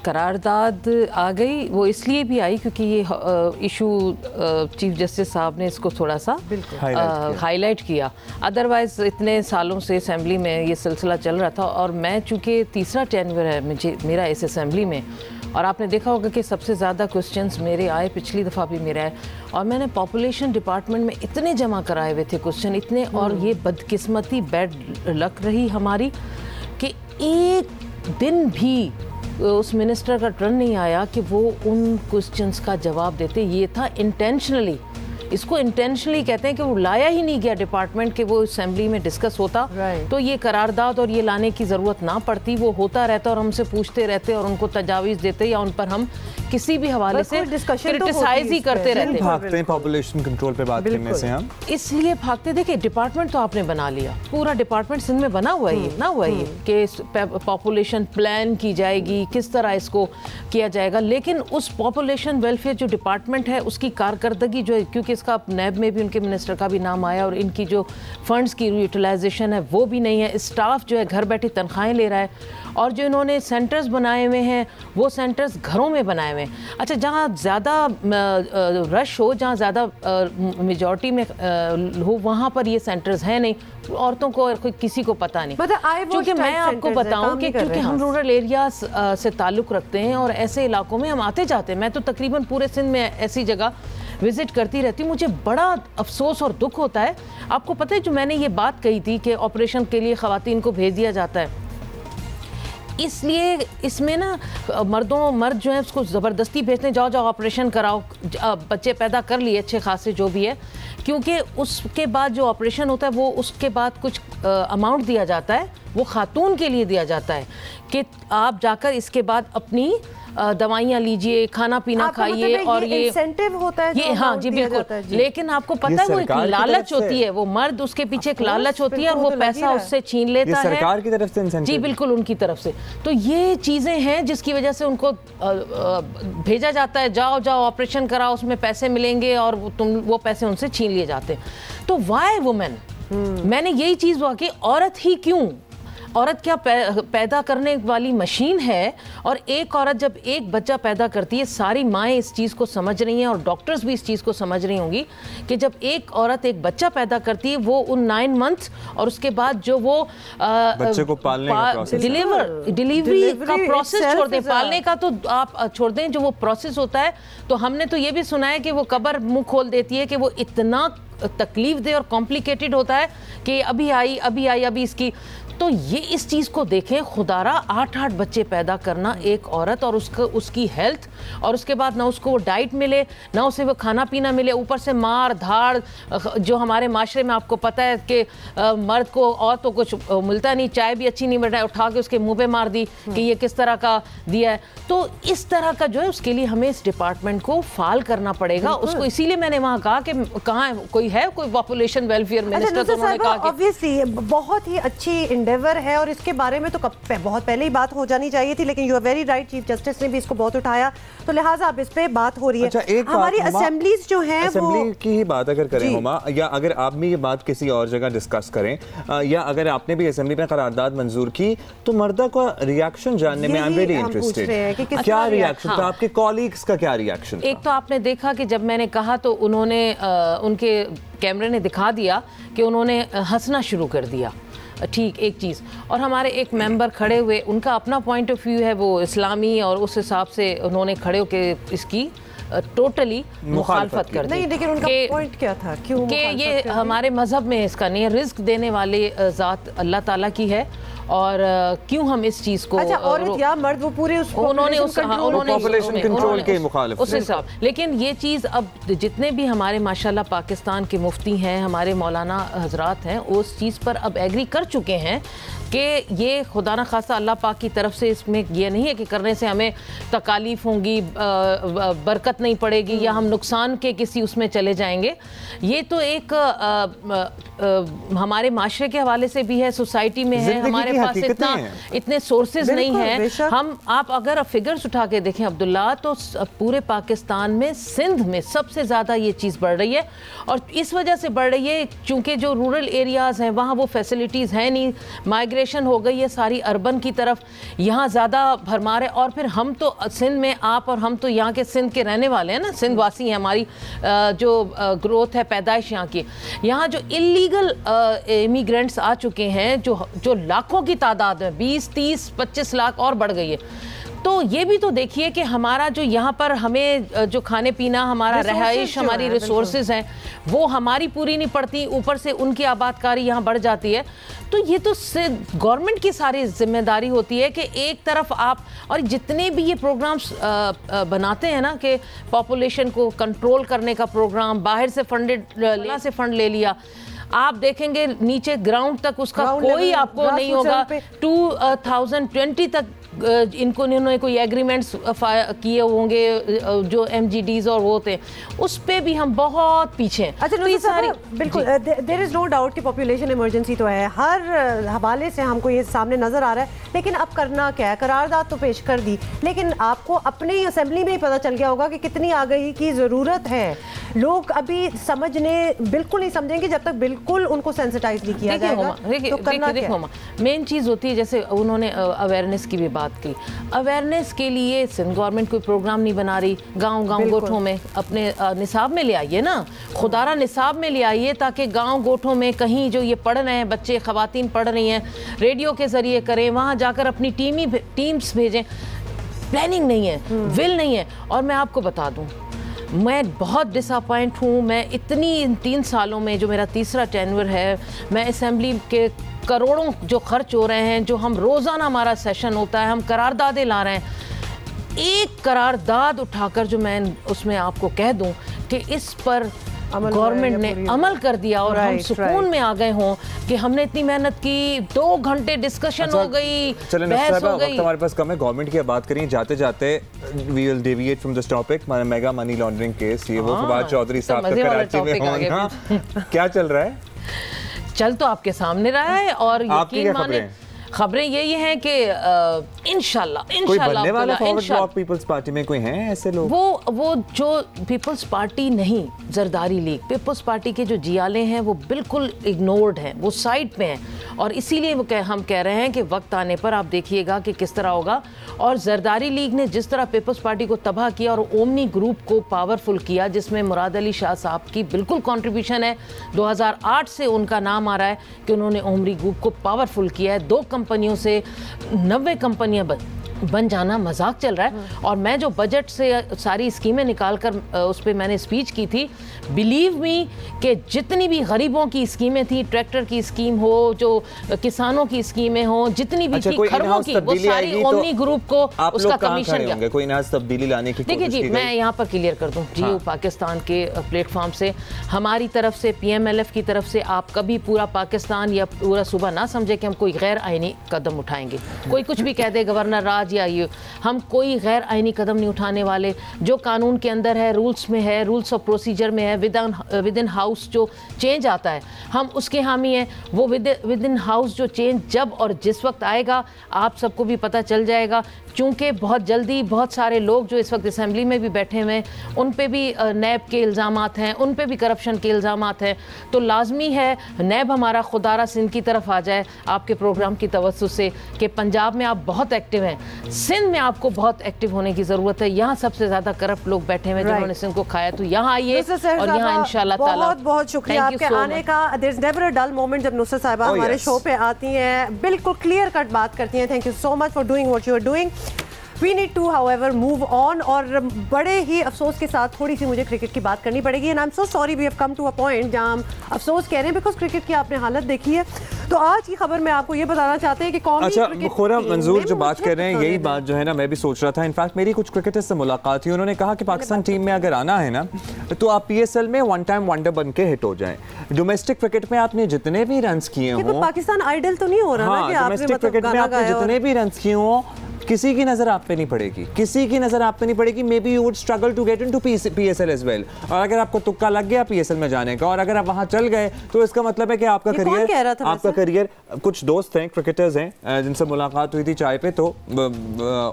करारदाद आ गई, वो इसलिए भी आई क्योंकि ये इशू चीफ जस्टिस साहब ने इसको थोड़ा सा हाईलाइट किया। अदरवाइज़ इतने सालों से असेंबली में ये सिलसिला चल रहा था और मैं चूँकि तीसरा टेन्योर है मेरा इस असेंबली में, और आपने देखा होगा कि सबसे ज़्यादा क्वेश्चंस मेरे आए, पिछली दफ़ा भी मेरे आए, और मैंने पॉपुलेशन डिपार्टमेंट में इतने जमा कराए हुए थे क्वेश्चन इतने, और ये बदकिस्मती बैड लक रही हमारी कि एक दिन भी उस मिनिस्टर का टर्न नहीं आया कि वो उन क्वेश्चंस का जवाब देते। ये था इंटेंशनली, इसको इंटेंशनली कहते हैं कि वो लाया ही नहीं गया डिपार्टमेंट के वो असेंबली में डिस्कस होता, तो ये करारदाद और ये लाने की ज़रूरत ना पड़ती। वो होता रहता और हमसे पूछते रहते और उनको तजावीज़ देते या उन पर हम किसी भी हवाले से क्रिटिसाइज ही करते रहते। भागते हैं पॉपुलेशन कंट्रोल पे बात करने से हम, इसलिए भागते। देखिए, डिपार्टमेंट तो आपने बना लिया, पूरा डिपार्टमेंट सिंध में बना हुआ है ना हुआ है कि पॉपुलेशन प्लान की जाएगी, किस तरह इसको किया जाएगा, लेकिन उस पॉपुलेशन वेलफेयर जो डिपार्टमेंट है उसकी कारकर्दगी जो है, क्योंकि इसका नैब में भी उनके मिनिस्टर का भी नाम आया और इनकी जो फंड्स की यूटिलाइजेशन है वो भी नहीं है। स्टाफ जो है घर बैठी तनख्वाहें ले रहा है, और जो इन्होंने सेंटर्स बनाए हुए हैं वो सेंटर्स घरों में बनाए हुए हैं। अच्छा, जहाँ ज़्यादा रश हो, जहाँ ज़्यादा मेजॉरिटी में हो, वहाँ पर ये सेंटर्स हैं नहीं, औरतों को कोई किसी को पता नहीं। क्योंकि मैं आपको बताऊं कि क्योंकि हम रूरल एरियाज से ताल्लुक़ रखते हैं और ऐसे इलाकों में हम आते जाते हैं, मैं तो तकरीबन पूरे सिंध में ऐसी जगह विज़िट करती रहती हूँ। मुझे बड़ा अफसोस और दुख होता है। आपको पता है, जो मैंने ये बात कही थी कि ऑपरेशन के लिए ख़वातीन को भेज दिया जाता है, इसलिए इसमें ना मर्द जो है उसको ज़बरदस्ती भेजते हैं, जाओ जाओ ऑपरेशन कराओ, बच्चे पैदा कर लिए अच्छे खासे जो भी है, क्योंकि उसके बाद जो ऑपरेशन होता है वो उसके बाद कुछ अमाउंट दिया जाता है, वो खातून के लिए दिया जाता है कि आप जाकर इसके बाद अपनी दवाइयाँ लीजिए, खाना पीना खाइए, और ये इंसेंटिव होता है, ये हाँ जी बिल्कुल। लेकिन आपको पता है वो एक लालच होती है, वो मर्द उसके पीछे एक लालच होती है और वो पैसा उससे छीन लेता है सरकार की तरफ से इंसेंटिव। जी बिल्कुल, उनकी तरफ से। तो ये चीज़ें हैं जिसकी वजह से उनको भेजा जाता है, जाओ जाओ ऑपरेशन कराओ, उसमें पैसे मिलेंगे, और वो पैसे उनसे छीन लिए जाते हैं। तो वाई वुमेन, मैंने यही चीज़ हुआ कि औरत ही क्यों, औरत क्या पैदा करने वाली मशीन है, और एक औरत जब एक बच्चा पैदा करती है, सारी माएँ इस चीज़ को समझ रही हैं और डॉक्टर्स भी इस चीज़ को समझ रही होंगी कि जब एक औरत एक बच्चा पैदा करती है, वो उन 9 मंथ्स और उसके बाद जो वो बच्चे को पालने का प्रोसेस, डिलीवरी का प्रोसेस छोड़ दें, पालने का तो आप छोड़ दें, जो वो प्रोसेस होता है, तो हमने तो ये भी सुना है कि वो कब्र मुंह खोल देती है कि वो इतना तकलीफ दे और कॉम्प्लिकेटेड होता है कि अभी इसकी, तो ये इस चीज़ को देखें, खुदारा 8-8 बच्चे पैदा करना एक औरत, और उसकी हेल्थ, और उसके बाद ना उसको वो डाइट मिले, ना उसे वो खाना पीना मिले, ऊपर से मार धाड़, जो हमारे माशरे में आपको पता है कि मर्द को और तो कुछ मिलता नहीं, चाय भी अच्छी नहीं मिल रहा है, उठा के उसके मुंह पे मार दी कि ये किस तरह का दिया है। तो इस तरह का जो है, उसके लिए हमें इस डिपार्टमेंट को फाल करना पड़ेगा उसको। इसीलिए मैंने वहाँ कहा कि कहाँ कोई पॉपुलेशन वेलफेयर मिनिस्टर, तो उन्होंने कहा कि ऑब्वियसली बहुत ही अच्छी इंडेवर है और इसके बारे में तो बहुत पहले ही बात हो जानी चाहिए थी, लेकिन you are very right, chief justice ने भी इसको बहुत उठाया, तो लिहाजा अब इस पे बात हो रही है। अच्छा, हमारी असेंबलीज जो हैं, असेंबली की ही बात अगर करें हुमा, या अगर आप भी ये बात किसी और जगह डिस्कस करें, या अगर आपने भी असेंबली में करारदाद मंजूर की, तो मर्दा का रिएक्शन जानने में आई एम वेरी इंटरेस्टेड। क्या रिएक्शन था आपके कॉलीग्स का, क्या रिएक्शन? एक तो आपने देखा कि जब मैंने कहा तो उन्होंने उनके कैमरे ने दिखा दिया कि उन्होंने हंसना शुरू कर दिया, ठीक, एक चीज़। और हमारे एक मेंबर खड़े हुए, उनका अपना पॉइंट ऑफ व्यू है, वो इस्लामी, और उस हिसाब से उन्होंने खड़े होकर इसकी टोटली मुखालफत कर दी। नहीं, लेकिन उनका पॉइंट क्या था, क्यों कि ये हमारे मजहब में इसका नहीं है, रिस्क देने वाले ज़ात अल्लाह ताला की है, और क्यों हम इस चीज़ को, अच्छा, औरत या मर्द, वो पूरे उन्होंने पॉपुलेशन कंट्रोल के मुखालिफ उस हिसाब। लेकिन ये चीज़ अब जितने भी हमारे माशाल्लाह पाकिस्तान के मुफ्ती हैं, हमारे मौलाना हजरात हैं, उस चीज़ पर अब एग्री कर चुके हैं कि ये खुदा न खासा अल्लाह पाक की तरफ से इसमें ये नहीं है कि करने से हमें तकालीफ होंगी, बरकत नहीं पड़ेगी, या हम नुकसान के किसी उसमें चले जाएंगे। ये तो एक हमारे माशरे के हवाले से भी है, सोसाइटी में है, हमारे पास इतने सोर्सेज नहीं हैं। आप अगर फिगर्स उठा के देखें अब्दुल्ला, तो पूरे पाकिस्तान में सिंध में सबसे ज़्यादा ये चीज़ बढ़ रही है, और इस वजह से बढ़ रही है चूँकि जो रूरल एरियाज़ हैं वहाँ वो फैसिलिटीज़ हैं नहीं, माइग्रेशन हो गई है सारी अर्बन की तरफ, यहाँ ज़्यादा भरमार है। और फिर हम तो सिंध में, आप और हम तो यहाँ के सिंध के रहने वाले हैं ना, सिंध वासी हैं, हमारी जो ग्रोथ है, पैदाइश यहाँ की, यहाँ जो इलीगल इमिग्रेंट्स आ चुके हैं, जो लाखों की तादाद में, 20, 30, 25 लाख और बढ़ गई है। तो ये भी तो देखिए कि हमारा जो यहाँ पर हमें जो खाने पीना, हमारा रहाइश, हमारी रिसोर्सेज हैं, वो हमारी पूरी नहीं पड़ती, ऊपर से उनकी आबादकारी यहाँ बढ़ जाती है। तो ये तो गवर्नमेंट की सारी जिम्मेदारी होती है कि एक तरफ आप, और जितने भी ये प्रोग्राम्स बनाते हैं ना कि पॉपुलेशन को कंट्रोल करने का प्रोग्राम, बाहर से फंड ले लिया, आप देखेंगे नीचे ग्राउंड तक उसका कोई आपको नहीं होगा। 2020 तक इन्होंने कोई एग्रीमेंट्स किए होंगे, जो MGDs और वो होते, उस पे भी हम बहुत पीछे हैं। अच्छा, तो ये सारी बिल्कुल, देयर इज़ नो डाउट कि पॉपुलेशन इमरजेंसी तो है, हर हवाले से हमको ये सामने नज़र आ रहा है, लेकिन अब करना क्या है? करारदाद तो पेश कर दी, लेकिन आपको अपनी असेंबली में ही पता चल गया होगा कि कितनी आगाही की ज़रूरत है। लोग अभी समझने बिल्कुल नहीं समझेंगे जब तक बिल्कुल उनको सेंसिटाइज नहीं किया जाएगा। तो करना क्या है? मेन चीज़ होती है, जैसे उन्होंने अवेयरनेस की भी बात की, अवेयरनेस के लिए सिंध गवर्नमेंट कोई प्रोग्राम नहीं बना रही, गांव गोठों में अपने निसाब में ले आइए ना, खुदारा निसाब में ले आइए, ताकि गांव गोठों में कहीं जो ये पढ़ रहे हैं बच्चे, ख़वातीन पढ़ रही हैं, रेडियो के ज़रिए करें, वहाँ जाकर अपनी टीम्स भेजें। प्लानिंग नहीं है, विल नहीं है। और मैं आपको बता दूँ, मैं बहुत डिसअपॉइंट हूँ। मैं इतनी इन 3 सालों में, जो मेरा तीसरा टेन्योर है, मैं असेंबली के करोड़ों जो खर्च हो रहे हैं, जो हम रोज़ाना हमारा सेशन होता है, हम करारदादें ला रहे हैं, एक करारदाद उठाकर जो मैं उसमें आपको कह दूं कि इस पर गवर्नमेंट ने अमल कर दिया और हम सुकून में आ गए हों कि हमने इतनी मेहनत की, 2 घंटे डिस्कशन हो गई, बहस हो गई। हमारे पास कम है, गवर्नमेंट की बात करें जाते जाते, we will deviate from this topic, mega money laundering case, ये वो फवाद चौधरी साहब का कराची में होना, क्या चल रहा है? चल तो आपके सामने रहा है, और यकीन माने खबरें यही हैं कि इंशाल्लाह पीपल्स पार्टी में कोई हैं ऐसे लोग? वो जो पीपल्स पार्टी नहीं, जरदारी लीग, पीपल्स पार्टी के जो जियाले हैं वो बिल्कुल इग्नोर्ड हैं, वो साइड पे हैं, और इसीलिए हम कह रहे हैं कि वक्त आने पर आप देखिएगा कि किस तरह होगा। और जरदारी लीग ने जिस तरह पीपल्स पार्टी को तबाह किया और ओमनी ग्रुप को पावरफुल किया, जिसमें मुराद अली शाह साहब की बिल्कुल कंट्रीब्यूशन है, 2008 से उनका नाम आ रहा है कि उन्होंने ओमनी ग्रुप को पावरफुल किया है। 2 कंपनियों से 90 कंपनियां बन जाना मजाक चल रहा है। और मैं जो बजट से सारी स्कीमें निकाल कर उस पर मैंने स्पीच की थी, बिलीव मी कि जितनी भी गरीबों की स्कीमें थी, ट्रैक्टर की स्कीम हो, जो किसानों की स्कीमें हो, जितनी भी थी खरबों की, वो सारी ओमनी ग्रुप को उसका कमीशन। कोई नया तब्दीली लाने की देखिए जी, मैं यहाँ पर क्लियर कर दूँ, जियो पाकिस्तान के प्लेटफॉर्म से हमारी तरफ से, PMLF की तरफ से, आप कभी पूरा पाकिस्तान या पूरा सूबा ना समझे कि हम कोई गैर आईनी कदम उठाएंगे। कोई कुछ भी कह दे, गवर्नर राज या ये, हम कोई गैर आईनी कदम नहीं उठाने वाले। जो कानून के अंदर है, रूल्स में है, रूल्स ऑफ प्रोसीजर में है, विद इन हाउस जो चेंज आता है, हम उसके हामी हैं। वो विद इन हाउस जो चेंज जब और जिस वक्त आएगा आप सबको भी पता चल जाएगा, क्योंकि बहुत जल्दी बहुत सारे लोग जो इस वक्त असेंबली में भी बैठे हुए हैं, उन पे भी नैब के इल्ज़ामात हैं, उन पे भी करप्शन के इल्ज़ामात हैं। तो लाजमी है नैब हमारा खुदारा सिंध की तरफ आ जाए आपके प्रोग्राम की तवज्जो से कि पंजाब में आप बहुत एक्टिव हैं, सिंध में आपको बहुत एक्टिव होने की ज़रूरत है। यहाँ सबसे ज़्यादा करप्ट लोग बैठे हुए हैं जिन्होंने सिंध को खाया, तो यहाँ आइए और यहाँ इंशाल्लाह ताला। बहुत बहुत शुक्रिया आपके आने का। There is never a dull moment जब नुसरत साहिबा हमारे शो पे आती हैं, बिल्कुल क्लियर कट बात करती हैं। Thank you so much for doing what you are doing. We need to, however, move on। और बड़े ही अफसोस के साथ थोड़ी सी मुझे क्रिकेट की बात करनी पड़ेगी। And I am so sorry, we have come to a point जहां हम अफसोस कह रहे हैं, बिकॉज क्रिकेट की आपने हालत देखी है। तो आज की खबर में आपको ये बताना चाहते हैं कि कौन। अच्छा, खुर्रम मंजूर जो बात कर रहे हैं, यही बात जो है ना मैं भी सोच रहा था। इनफैक्ट मेरी कुछ क्रिकेटर्स से मुलाकात हुई, उन्होंने कहा कि पाकिस्तान टीम में अगर आना है ना तो आप PSL में वन टाइम वंडर बन के हिट हो जाएं। डोमेस्टिक क्रिकेट में आपने जितने भी रन किए हों, पाकिस्तान आइडल तो नहीं हो रहा ना कि डोमेस्टिक क्रिकेट में आपने जितने भी रन किए हों, किसी की नजर आप पे नहीं पड़ेगी, किसी की नजर आप पे नहीं पड़ेगी। Maybe you would struggle to get into PSL as well. और अगर आपको तुक्का लग गया PSL में जाने का और अगर आप वहां चल गए तो इसका मतलब है कि आपका करियर कुछ दोस्त हैं, क्रिकेटर्स हैं जिनसे मुलाकात हुई थी चाय पे, तो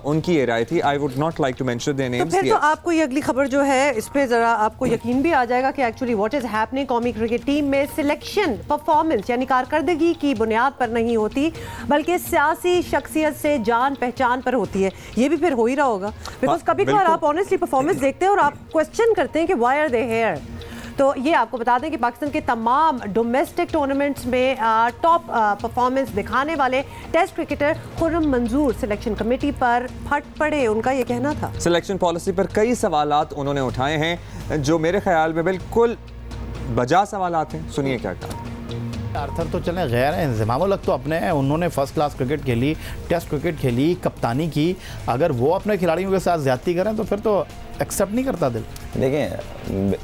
उनकी ये राय थी। I would not like to mention their names. फिर तो आपको ये अगली खबर जो है इस पे जरा आपको यकीन भी आ जाएगा कि एक्चुअली व्हाट इज हैपनिंग। कौमी क्रिकेट टीम में सिलेक्शन परफॉर्मेंस यानी कारकर्दगी की बुनियाद पर नहीं होती, बल्कि सियासी शख्सियत से जान पहचान पर होती है। ये भी फिर हो ही रहा होगा, बिकॉज कभी कभार आप ऑनेस्टली परफॉर्मेंस देखते हैं और आप क्वेश्चन करते हैं कि व्हाई आर दे हियर। तो ये आपको बता दें कि पाकिस्तान के तमाम डोमेस्टिक टूर्नामेंट्स में टॉप परफॉर्मेंस दिखाने वाले टेस्ट क्रिकेटर खुर्रम मंजूर सिलेक्शन कमेटी पर फट पड़े। उनका ये कहना था, सिलेक्शन पॉलिसी पर कई सवालात उन्होंने उठाए हैं जो मेरे ख्याल में बिल्कुल बजा सवालात हैं। सुनिए क्या कहा। आर्थर तो चले गैर हैं, इंतज़ाम लग तो अपने हैं, उन्होंने फर्स्ट क्लास क्रिकेट खेली, टेस्ट क्रिकेट खेली, कप्तानी की। अगर वो अपने खिलाड़ियों के साथ ज़्यादती करें तो फिर तो एक्सेप्ट नहीं करता दिल। देखें,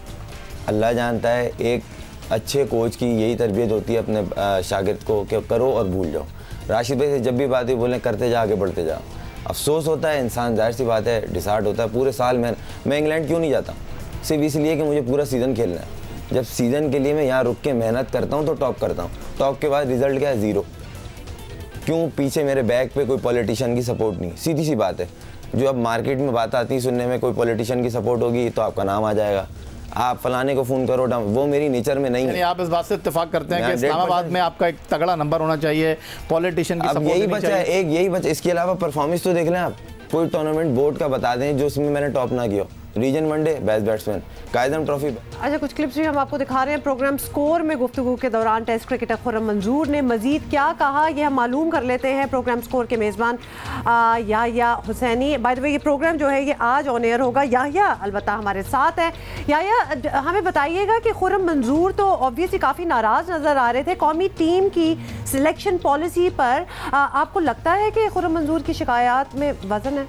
अल्लाह जानता है एक अच्छे कोच की यही तरबियत होती है अपने शागिर्द को कि करो और भूल जाओ। राशिद भाई से जब भी बात ही बोलें करते जा, आगे बढ़ते जाओ। अफसोस होता है, इंसान जाहिर सी बात है डिसार्ट होता है। पूरे साल मैं इंग्लैंड क्यों नहीं जाता? सिर्फ इसलिए कि मुझे पूरा सीज़न खेलना है। जब सीज़न के लिए मैं यहाँ रुक के मेहनत करता हूँ तो टॉप करता हूँ। टॉप के बाद रिजल्ट क्या है? 0। क्यों? पीछे मेरे बैक पे कोई पॉलिटिशियन की सपोर्ट नहीं। सीधी सी बात है। जो अब मार्केट में बात आती है सुनने में, कोई पॉलिटिशियन की सपोर्ट होगी तो आपका नाम आ जाएगा, आप फलाने को फ़ोन करो, वो मेरी नेचर में नहीं है। आप इस बात से इत्तेफाक करते हैं कि इस्लामाबाद में आपका एक तगड़ा नंबर होना चाहिए, पॉलिटिशियन की सपोर्ट यही बचा है, एक यही बचा। इसके अलावा परफॉर्मेंस तो देख लें आप, कोई टूर्नामेंट बोर्ड का बता दें जो उसमें मैंने टॉप ना किया। Region one day best batsman, Quaid-e-Azam trophy. अच्छा, कुछ क्लिप्स भी हम आपको दिखा रहे हैं। प्रोग्राम स्कोर में गुफ्तगू के दौरान टेस्ट क्रिकेटर खुर्रम मंजूर ने मजीद क्या कहा, ये हम मालूम कर लेते हैं। प्रोग्राम स्कोर के मेज़बान Yahya Husaini. By the way ये प्रोग्राम जो है ये आज ऑन एयर होगा। याहिया अलबत्ता हमारे साथ है। याहिया, हमें बताइएगा कि खुर्रम मंजूर तो ऑब्वियसली काफ़ी नाराज़ नज़र आ रहे थे कौमी टीम की सिलेक्शन पॉलिसी पर। आपको लगता है कि खुर्रम मंजूर की शिकायत में वजन है?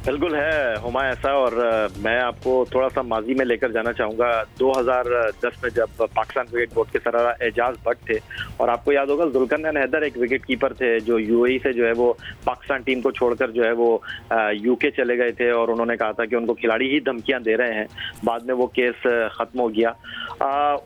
बिल्कुल है हुमा ऐसा। और मैं आपको थोड़ा सा माजी में लेकर जाना चाहूँगा। 2010 में जब पाकिस्तान क्रिकेट बोर्ड के सरबराह एजाज भट्ट थे, और आपको याद होगा जुल्करनैन हैदर एक विकेट कीपर थे जो यूएई से जो है वो पाकिस्तान टीम को छोड़कर जो है वो यूके चले गए थे, और उन्होंने कहा था कि उनको खिलाड़ी ही धमकियाँ दे रहे हैं। बाद में वो केस ख़त्म हो गया।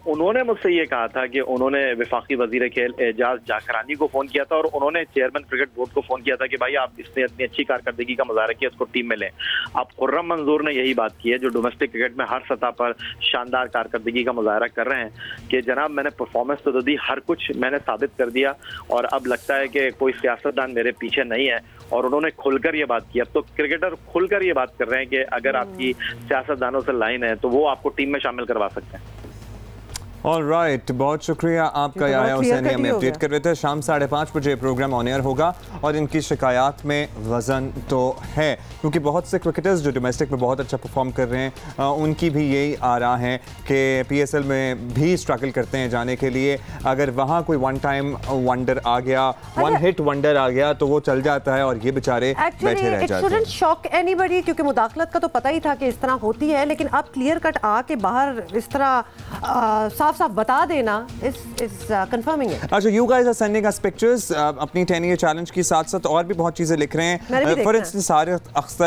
उन्होंने मुझसे ये कहा था कि उन्होंने वफाकी वज़ीर खेल एजाज जाकरानी को फ़ोन किया था, और उन्होंने चेयरमैन क्रिकेट बोर्ड को फ़ोन किया था कि भाई आप इसने इतनी अच्छी कारकर्दगी का मुजाहरा किया, इसको टीम में लें। अब खुर्रम मंजूर ने यही बात की है, जो डोमेस्टिक क्रिकेट में हर सतह पर शानदार कारकर्दगी का मुजाहरा कर रहे हैं, कि जनाब मैंने परफॉर्मेंस तो दी, हर कुछ मैंने साबित कर दिया, और अब लगता है कि कोई सियासतदान मेरे पीछे नहीं है। और उन्होंने खुलकर ये बात की। अब तो क्रिकेटर खुलकर ये बात कर रहे हैं कि अगर आपकी सियासतदानों से लाइन है तो वो आपको टीम में शामिल करवा सकते हैं। ऑलराइट, बहुत शुक्रिया आपका याया हुसैनी, हमें अपडेट कर रहे थे। शाम 5:30 बजे प्रोग्राम ऑन एयर होगा, और इनकी शिकायत में वज़न तो है, क्योंकि बहुत से क्रिकेटर्स जो डोमेस्टिक में बहुत अच्छा परफॉर्म कर रहे हैं उनकी भी यही आ रहा है कि PSL में भी स्ट्रगल करते हैं जाने के लिए। अगर वहाँ कोई वन टाइम वंडर आ गया, वन हिट वंडर आ गया, तो वो चल जाता है और ये बेचारे बैठे रह जाते हैं। शॉक एनीबडी, क्योंकि मुदाखलत का तो पता ही था कि इस तरह होती है, लेकिन अब क्लियर कट आके बाहर इस तरह साफ साफ बता देना इस कंफर्मिंग है। अच्छा, you guys are sending us pictures अपनी 10 ईयर चैलेंज की, साथ साथ और भी बहुत चीजें लिख रहे हैं। फॉर इंस्टेंस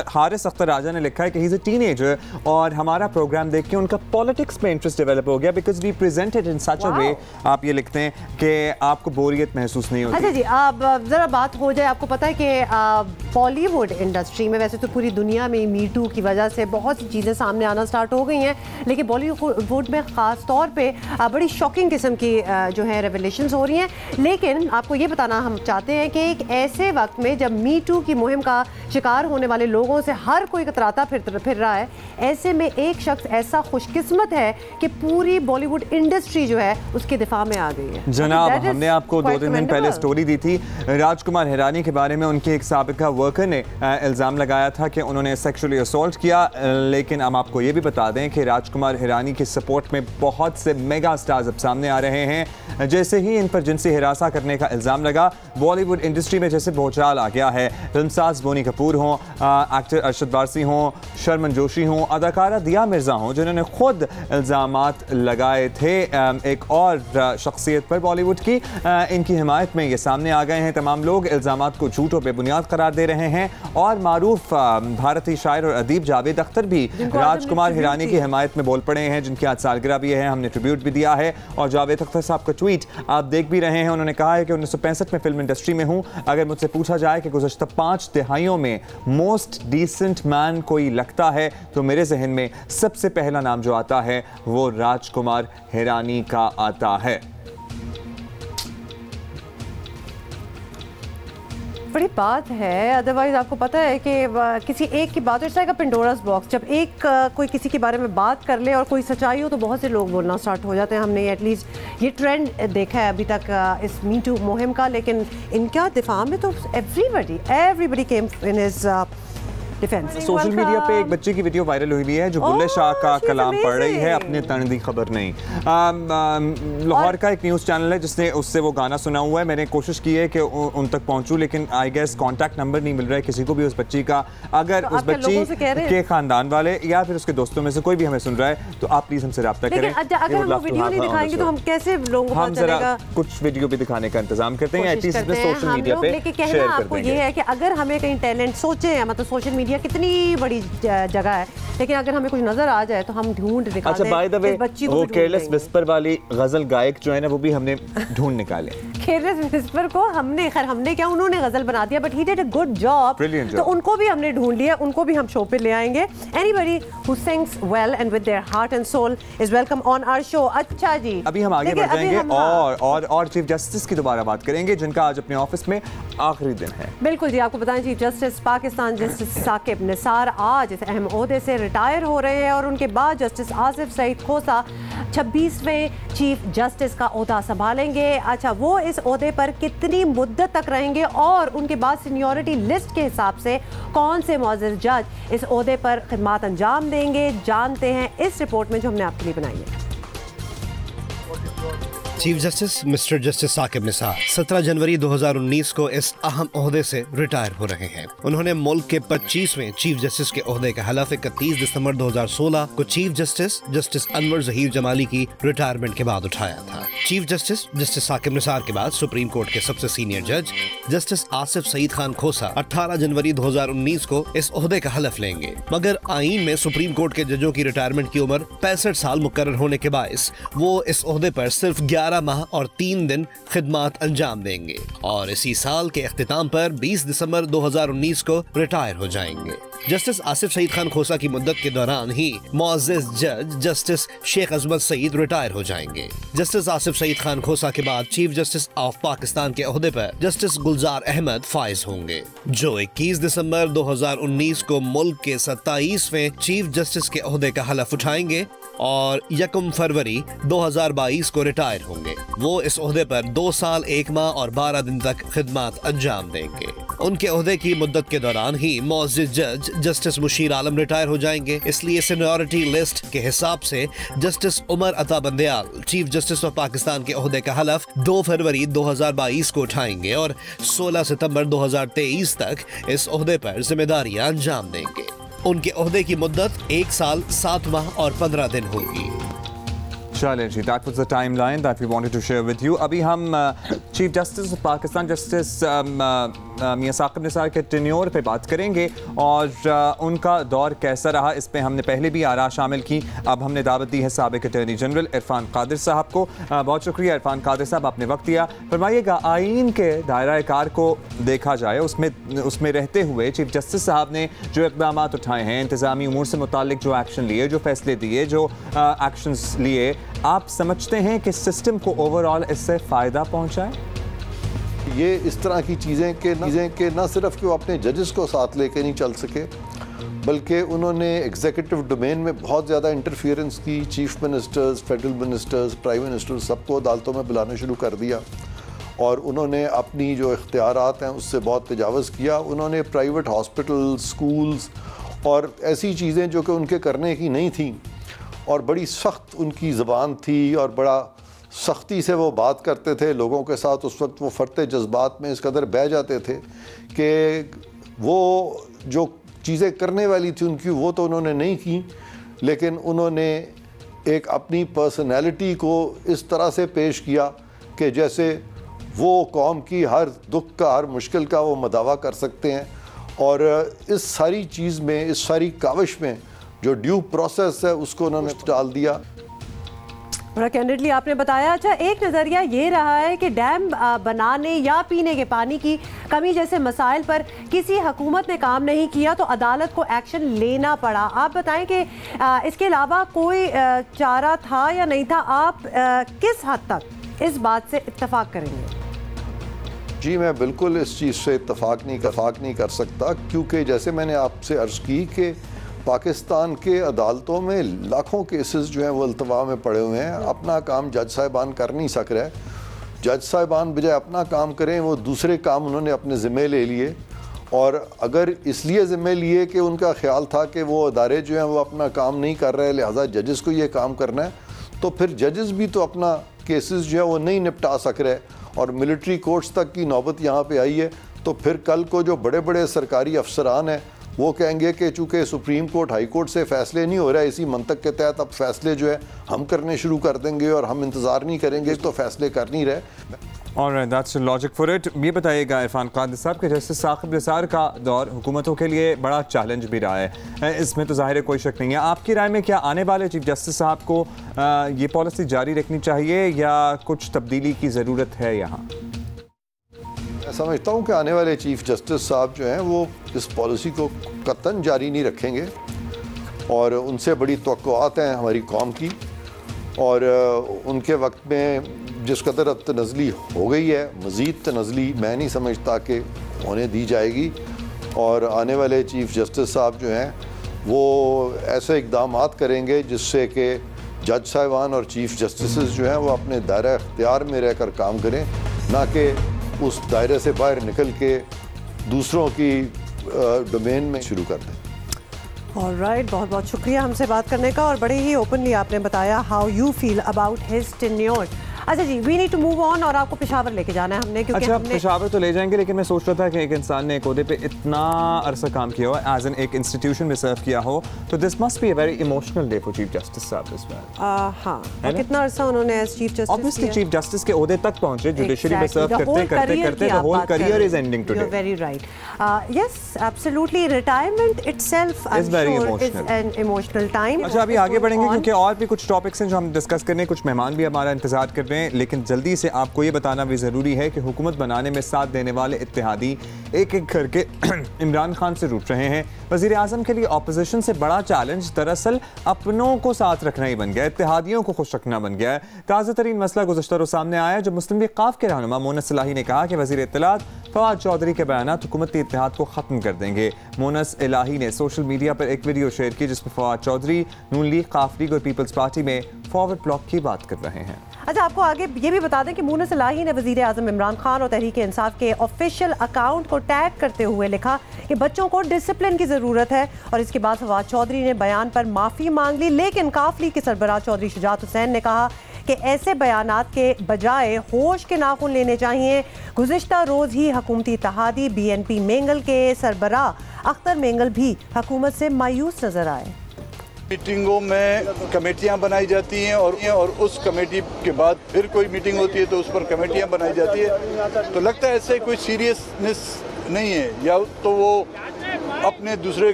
हारिस अख्तर राजा ने लिखा है कि ही इज अ टीनेजर, और हमारा प्रोग्राम देख के उनका पॉलिटिक्स में इंटरेस्ट डेवलप हो गया, बिकॉज वी प्रेजेंटेड इन सच अ वे, आप ये लिखते हैं कि आपको बोरियत महसूस नहीं होती। अच्छा जी, अब जरा बात हो जाए, आपको पता है कि बॉलीवुड इंडस्ट्री में, वैसे तो पूरी दुनिया में मी टू की वजह से बहुत सी चीज़ें सामने आना स्टार्ट हो गई हैं, लेकिन बॉलीवुड में ख़ास तौर पे बड़ी शॉकिंग किस्म की जो है रेवलेशंस हो रही हैं। लेकिन आपको ये बताना हम चाहते हैं कि एक ऐसे वक्त में जब मी टू की मुहिम का शिकार होने वाले लोगों से हर कोई कतराता फिर रहा है, ऐसे में एक शख्स ऐसा खुशकिस्मत है कि पूरी बॉलीवुड इंडस्ट्री जो है उसके दिफा में आ गई है। जनाब, हमने आपको 2-3 दिन पहले स्टोरी दी थी राजकुमार हिरानी के बारे में। उनके एक साबिका वर्कर ने इल्ज़ाम लगाया था कि उन्होंने सेक्सुअली असॉल्ट किया, लेकिन हम आपको ये भी बता दें कि राजकुमार हिरानी की सपोर्ट में बहुत से मेगा स्टार्स अब सामने आ रहे हैं। जैसे ही इन पर जिनसी हिरासा करने का इल्ज़ाम लगा, बॉलीवुड इंडस्ट्री में जैसे भूचाल आ गया है। फिल्मसाज बोनी कपूर हों, एक्टर अरशद वारसी हों, शर्मन जोशी हों, अदाकारा दिया मिर्ज़ा हों, जिन्होंने खुद इल्ज़ामात लगाए थे एक और शख्सियत पर बॉलीवुड की, इनकी हिमायत में ये सामने आ गए हैं। तमाम लोग इल्ज़ामात को झूठ और बेबुनियाद करार दे रहे हैं, और मारूफ भारतीय शायर और अदीब जावेद अख्तर भी राजकुमार हिरानी की हिमायत में बोल पड़े हैं, जिनकी आज सालगिरह भी है। हमने ट्रिब्यूट भी दिया है, और जावेद अख्तर साहब का ट्वीट आप देख भी रहे हैं। उन्होंने कहा है कि 1965 में फिल्म इंडस्ट्री में हूं। अगर मुझसे पूछा जाए कि गुज़श्ता 5 दिहाइयों में मोस्ट डिसेंट मैन कोई लगता है, तो मेरे जहन में सबसे पहला नाम जो आता है वो राजकुमार हिरानी का आता है। बड़ी बात है। अदरवाइज आपको पता है कि किसी एक की बात, it's like a Pandora's box. जब एक कोई किसी के बारे में बात कर ले और कोई सच्चाई हो, तो बहुत से लोग बोलना स्टार्ट हो जाते हैं। हमने एटलीस्ट ये ट्रेंड देखा है अभी तक इस मी टू मुहिम का, लेकिन इनका दिफा में तो everybody came in his defence. Social media पे एक बच्चे की वीडियो वायरल हुई है जो बुल्ले शाह का कलाम पढ़ रही है, अपने तन दी खबर नहीं। लाहौर का एक न्यूज़ चैनल है जिसने उससे वो गाना सुना हुआ है। मैंने कोशिश की है कि उन तक पहुंचूं, लेकिन आई गेस कॉन्टैक्ट नंबर नहीं मिल रहा है किसी को भी उस बच्ची का। अगर उस बच्ची के खानदान वाले या फिर उसके दोस्तों में से कोई भी हमें सुन रहा है, तो आप प्लीज हमसे रब्ता करें। अगर हम वीडियो नहीं दिखाएंगे तो हम कैसे लोगों को पता चलेगा? कुछ वीडियो भी दिखाने का इंतजाम करते हैं, एटलीस्ट सोशल मीडिया पे शेयर कर देंगे। ये है कि अगर हमें कहीं टैलेंट सोचे, मतलब सोशल मीडिया कितनी बड़ी जगह है, लेकिन अगर हमें कुछ नजर आ जाए तो हम ढूंढ निकालते हैं। अच्छा, बाय द वे, वो केयरलेस विस्पर वाली गजल गायक जो है ना, वो भी हमने ढूंढ निकाले। केयरलेस विस्पर को हमने क्या, उन्होंने गजल बना दिया, but he did a good job, तो उनको भी हमने ढूंढ लिया, उनको भी हम शो पे ले आएंगे। Anybody who sings well and with their heart and soul is welcome on our show. अच्छा जी, अभी हम आगे बढ़ जाएंगे और चीफ जस्टिस की दोबारा बात करेंगे, जिनका आज अपने ऑफिस में आखिरी दिन है। बिल्कुल जी, आपको बताएं chief justice Pakistan justice Saqib Nisar आज इस अहम ओहदे से रिटायर हो रहे हैं, और उनके बाद जस्टिस आसिफ सईद खोसा 26वें चीफ जस्टिस का ओहदा संभालेंगे। अच्छा, वो इस ओहदे पर कितनी मुद्दत तक रहेंगे और उनके बाद सीनियरिटी लिस्ट के हिसाब से कौन से मुअज़्ज़िज़ जज इस ओहदे पर खिदमत अंजाम देंगे, जानते हैं इस रिपोर्ट में जो हमने आपके लिए बनाई है। Chief justice mister justice Saqib Nisar 17 जनवरी 2019 को इस अहम ओहदे से रिटायर हो रहे हैं। उन्होंने मुल्क के 25वें चीफ जस्टिस के ओहदे का हलफ 31 दिसंबर 2016 को चीफ जस्टिस अनवर ज़हीर जमाली की रिटायरमेंट के बाद उठाया था। चीफ जस्टिस साकिब निसार के बाद सुप्रीम कोर्ट के सबसे सीनियर जज जस्टिस आसिफ सईद खान खोसा 18 जनवरी 2019 को इस ओहदे का हलफ लेंगे, मगर आईन में सुप्रीम कोर्ट के जजों की रिटायरमेंट की उम्र 65 साल मुकर्रर होने के बायस वो इस ओहदे पर सिर्फ 11 माह और 3 दिन खिदमत अंजाम देंगे और इसी साल के इख्तिताम पर 20 दिसंबर 2019 को रिटायर हो जाएंगे। जस्टिस आसिफ सईद खान खोसा की मुद्दत के दौरान ही मुअज़्ज़ज़ जज जस्टिस शेख अजमत सईद रिटायर हो जाएंगे। जस्टिस आसिफ सईद खान खोसा के बाद चीफ जस्टिस ऑफ पाकिस्तान के ओहदे पर जस्टिस गुलजार अहमद फाइज होंगे, जो 21 दिसंबर 2019 को मुल्क के 27वें चीफ जस्टिस के ओहदे का हलफ उठाएंगे और 1 फरवरी 2022 को रिटायर होंगे। वो इस ओहदे पर 2 साल 1 माह और 12 दिन तक खिदमत अंजाम देंगे। उनके ओहदे की मुद्दत के दौरान ही मुअज़्ज़ज़ जज जस्टिस मुशीर आलम रिटायर हो जाएंगे। इसलिए सीनियरिटी लिस्ट के हिसाब से justice Umar Ata Bandial chief justice of Pakistan के ओहदे का हलफ 2 फरवरी 2022 को उठाएंगे और 16 सितंबर 2023 तक इस ओहदे पर जिम्मेदारियां अंजाम देंगे। उनके ओहदे की मुद्दत 1 साल 7 माह और 15 दिन होगी। चलें जी, that was the timeline that we wanted to share with you. अभी हम chief justice of Pakistan justice Mian Saqib Nisar के टेन्योर पे बात करेंगे और उनका दौर कैसा रहा, इस पे हमने पहले भी आरा शामिल की। अब हमने दावत दी है साबिक अटॉर्नी जनरल इरफान कादिर साहब को। बहुत शुक्रिया इरफान कादिर साहब, आपने वक्त दिया। फरमाइएगा, आइन के दायरा कार को देखा जाए, उसमें रहते हुए चीफ जस्टिस साहब ने जो इक़दाम उठाए हैं, इंतज़ामी उमूर से मुतालिक जो एक्शन लिए, जो फैसले दिए, जो एक्शंस लिए, आप समझते हैं कि सिस्टम को ओवरऑल इससे फ़ायदा पहुँचा है? ये इस तरह की चीज़ें के न सिर्फ कि वो अपने जजेस को साथ लेके नहीं चल सके, बल्कि उन्होंने एग्जीक्यूटिव डोमेन में बहुत ज़्यादा इंटरफियरेंस की। Chief ministers, federal ministers, prime ministers सबको अदालतों में बुलाना शुरू कर दिया और उन्होंने अपनी जो इख्तियारात हैं उससे बहुत तजावज़ किया। उन्होंने प्राइवेट हॉस्पिटल, स्कूल्स और ऐसी चीज़ें जो कि उनके करने की नहीं थी और बड़ी सख्त उनकी ज़बान थी और बड़ा सख्ती से वो बात करते थे लोगों के साथ। उस वक्त वो फरते जज्बात में इस कदर बह जाते थे कि वो जो चीज़ें करने वाली थी उनकी वो तो उन्होंने नहीं की, लेकिन उन्होंने एक अपनी पर्सनैलिटी को इस तरह से पेश किया कि जैसे वो कौम की हर दुख का, हर मुश्किल का वो मदावा कर सकते हैं। और इस सारी चीज़ में, इस सारी काविश में जो ड्यू प्रोसेस है उसको उन्होंने डाल दिया। बड़ा कैंडिडली आपने बताया। अच्छा, एक नज़रिया ये रहा है कि डैम बनाने या पीने के पानी की कमी जैसे मसाइल पर किसी हुकूमत ने काम नहीं किया तो अदालत को एक्शन लेना पड़ा। आप बताएं कि इसके अलावा कोई चारा था या नहीं था? आप किस हद तक इस बात से इत्तफाक करेंगे? जी, मैं बिल्कुल इस चीज़ से इत्तफाक नहीं कर सकता, क्योंकि जैसे मैंने आपसे अर्ज़ की कि पाकिस्तान के अदालतों में लाखों केसेस जो हैं वो अल्तवा में पड़े हुए हैं। अपना काम जज साहिबान कर नहीं सक रहे। जज साहिबान बजाय अपना काम करें, वो दूसरे काम उन्होंने अपने ज़िम्मे ले लिए। और अगर इसलिए ज़िम्मे लिए कि उनका ख्याल था कि वो अदारे जो हैं वो अपना काम नहीं कर रहे, लिहाजा जजेस को ये काम करना है, तो फिर जजेस भी तो अपना केसेस जो है वो नहीं निपटा सक रहे और मिलिट्री कोर्ट्स तक की नौबत यहाँ पे आई है। तो फिर कल को जो बड़े बड़े सरकारी अफसरान हैं वो कहेंगे कि चूँकि सुप्रीम कोर्ट, हाई कोर्ट से फ़ैसले नहीं हो रहा है, इसी मंतक के तहत अब फ़ैसले जो है हम करने शुरू कर देंगे और हम इंतज़ार नहीं करेंगे, तो फ़ैसले कर नहीं रहे। Alright, that's logic for it. ये बताइएगा इरफान कादिर साहब कि जस्टिस साकिब निसार का दौर हुकूमतों के लिए बड़ा चैलेंज भी रहा है, इसमें तो ज़ाहिर है कोई शक नहीं है। आपकी राय में क्या आने वाले चीफ जस्टिस साहब को ये पॉलिसी जारी रखनी चाहिए या कुछ तब्दीली की ज़रूरत है यहाँ? मैं समझता हूँ कि आने वाले चीफ जस्टिस साहब जो हैं वो इस पॉलिसी को कतन जारी नहीं रखेंगे और उनसे बड़ी तवक्कुआत हैं हमारी कौम की। और उनके वक्त में जिस कदर अब तनज़ली हो गई है, मज़ीद तनज़ली मैं नहीं समझता कि होने दी जाएगी। और आने वाले चीफ जस्टिस साहब जो हैं वो ऐसे इक़दाम करेंगे जिससे कि जज साहिबान और चीफ जस्टिस जो हैं वो अपने दायरा इख्तियार में रहकर काम करें, ना कि उस दायरे से बाहर निकल के दूसरों की डोमेन में शुरू कर दें। ऑलराइट, बहुत बहुत शुक्रिया हमसे बात करने का और बड़े ही ओपनली आपने बताया how you feel about his tenure. अच्छा जी, we need to move on और आपको पेशावर लेके जाना है हमने, क्योंकि अच्छा हमने पेशावर तो ले जाएंगे, लेकिन मैं सोच रहा था कि एक इंसान ने एक ओहदे पे इतना अरसा काम किया हो, एज एन एक इंस्टीट्यूशन में सर्व किया हो, तो this must be a very emotional day for chief justice साहब इस बार। हाँ, कितना अरसा उन्होंने as chief justice, obviously chief justice के ओहदे तक पहुंचे, जुडिशरी में सर्व करते करते the whole career is ending today. You are very right, yes absolutely, retirement itself I am sure is an emotional time. अच्छा अभी आगे बढ़ेंगे क्योंकि और भी कुछ टॉपिक्स हैं जो हम डिस्कस करने, कुछ मेहमान भी हमारा इंतजार कर रहे हैं, लेकिन जल्दी से आपको ये बताना भी ज़रूरी है कि हुकूमत बनाने में साथ देने वाले इत्तेहादी एक एक करके इमरान खान से रूठ रहे हैं। वज़ीर आज़म के लिए ऑपोजिशन से बड़ा चैलेंज दरअसल अपनों को साथ रखना ही बन गया, इत्तेहादियों को खुश रखना बन गया है। ताज़ा तरीन मसला गुज़श्ता रोज़ सामने आया जब मुस्लिम लीग क़ाफ़ के रहनुमा मोनस सलाही ने कहा कि वज़ीर इत्तलात फवाद चौधरी के बयानात हुकूमती इत्तेहाद को ख़त्म कर देंगे। मोनस इलाही ने सोशल मीडिया पर एक वीडियो शेयर की जिसमें फवाद चौधरी नून लीग, क़ाफ़ लीग और पीपल्स पार्टी में फॉरवर्ड ब्लॉक की बात कर रहे हैं। अच्छा आपको आगे ये भी बता दें कि मोनस इलाही ने वज़ीर आज़म इमरान खान और तहरीक इंसाफ के ऑफिशियल अकाउंट को टैग करते हुए लिखा कि बच्चों को डिसिप्लिन की ज़रूरत है, और इसके बाद फवाद चौधरी ने बयान पर माफ़ी मांग ली। लेकिन क़ाफ़ लीग के सरबराह चौधरी शुजात हुसैन ने कहा कि ऐसे बयानात के बजाय होश के नाखून लेने चाहिए। गुज़िश्ता रोज़ ही हुकूमती इत्तेहादी BNP मेंगल के सरबराह अख्तर मेंगल भी हुकूमत से मायूस नजर आए। मीटिंगों में कमेटियां बनाई जाती हैं और उस कमेटी के बाद फिर कोई मीटिंग होती है तो उस पर कमेटियां बनाई जाती है, तो लगता है ऐसे कोई सीरियसनेस नहीं है, या तो वो अपने दूसरे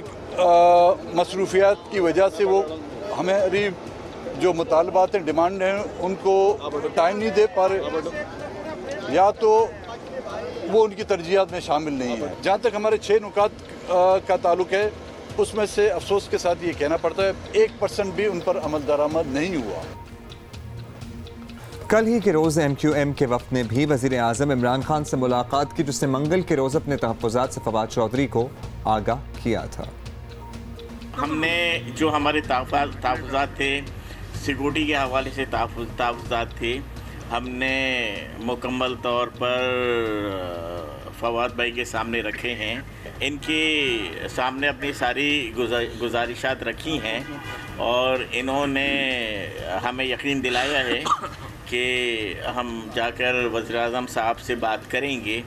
मसरूफियात की वजह से वो हमारी जो मुतालबात हैं, डिमांड हैं, उनको टाइम नहीं दे पा रहे, या तो वो उनकी तरजीहात में शामिल नहीं है। जहाँ तक हमारे 6 नुकात का ताल्लुक है, उसमें से अफसोस के साथ ये कहना पड़ता है 1% भी उन पर अमल दरामद नहीं हुआ। कल ही के रोज़ MQM के वक्त ने भी वज़ीर आज़म इमरान खान से मुलाकात की, जिसने मंगल के रोज़ अपने तहफ़्फ़ुज़ात से फवाद चौधरी को आगाह किया था। हमने जो हमारे तहफ़्फ़ुज़ात थे, सिक्योरिटी के हवाले से तहफ़्फ़ुज़ात थे, हमने मुकम्मल तौर पर फवाद भाई के सामने रखे हैं। इनके सामने अपनी सारी गुजारिशात रखी हैं और इन्होंने हमें यकीन दिलाया है कि हम जाकर वज़ीर-ए-आज़म साहब से बात करेंगे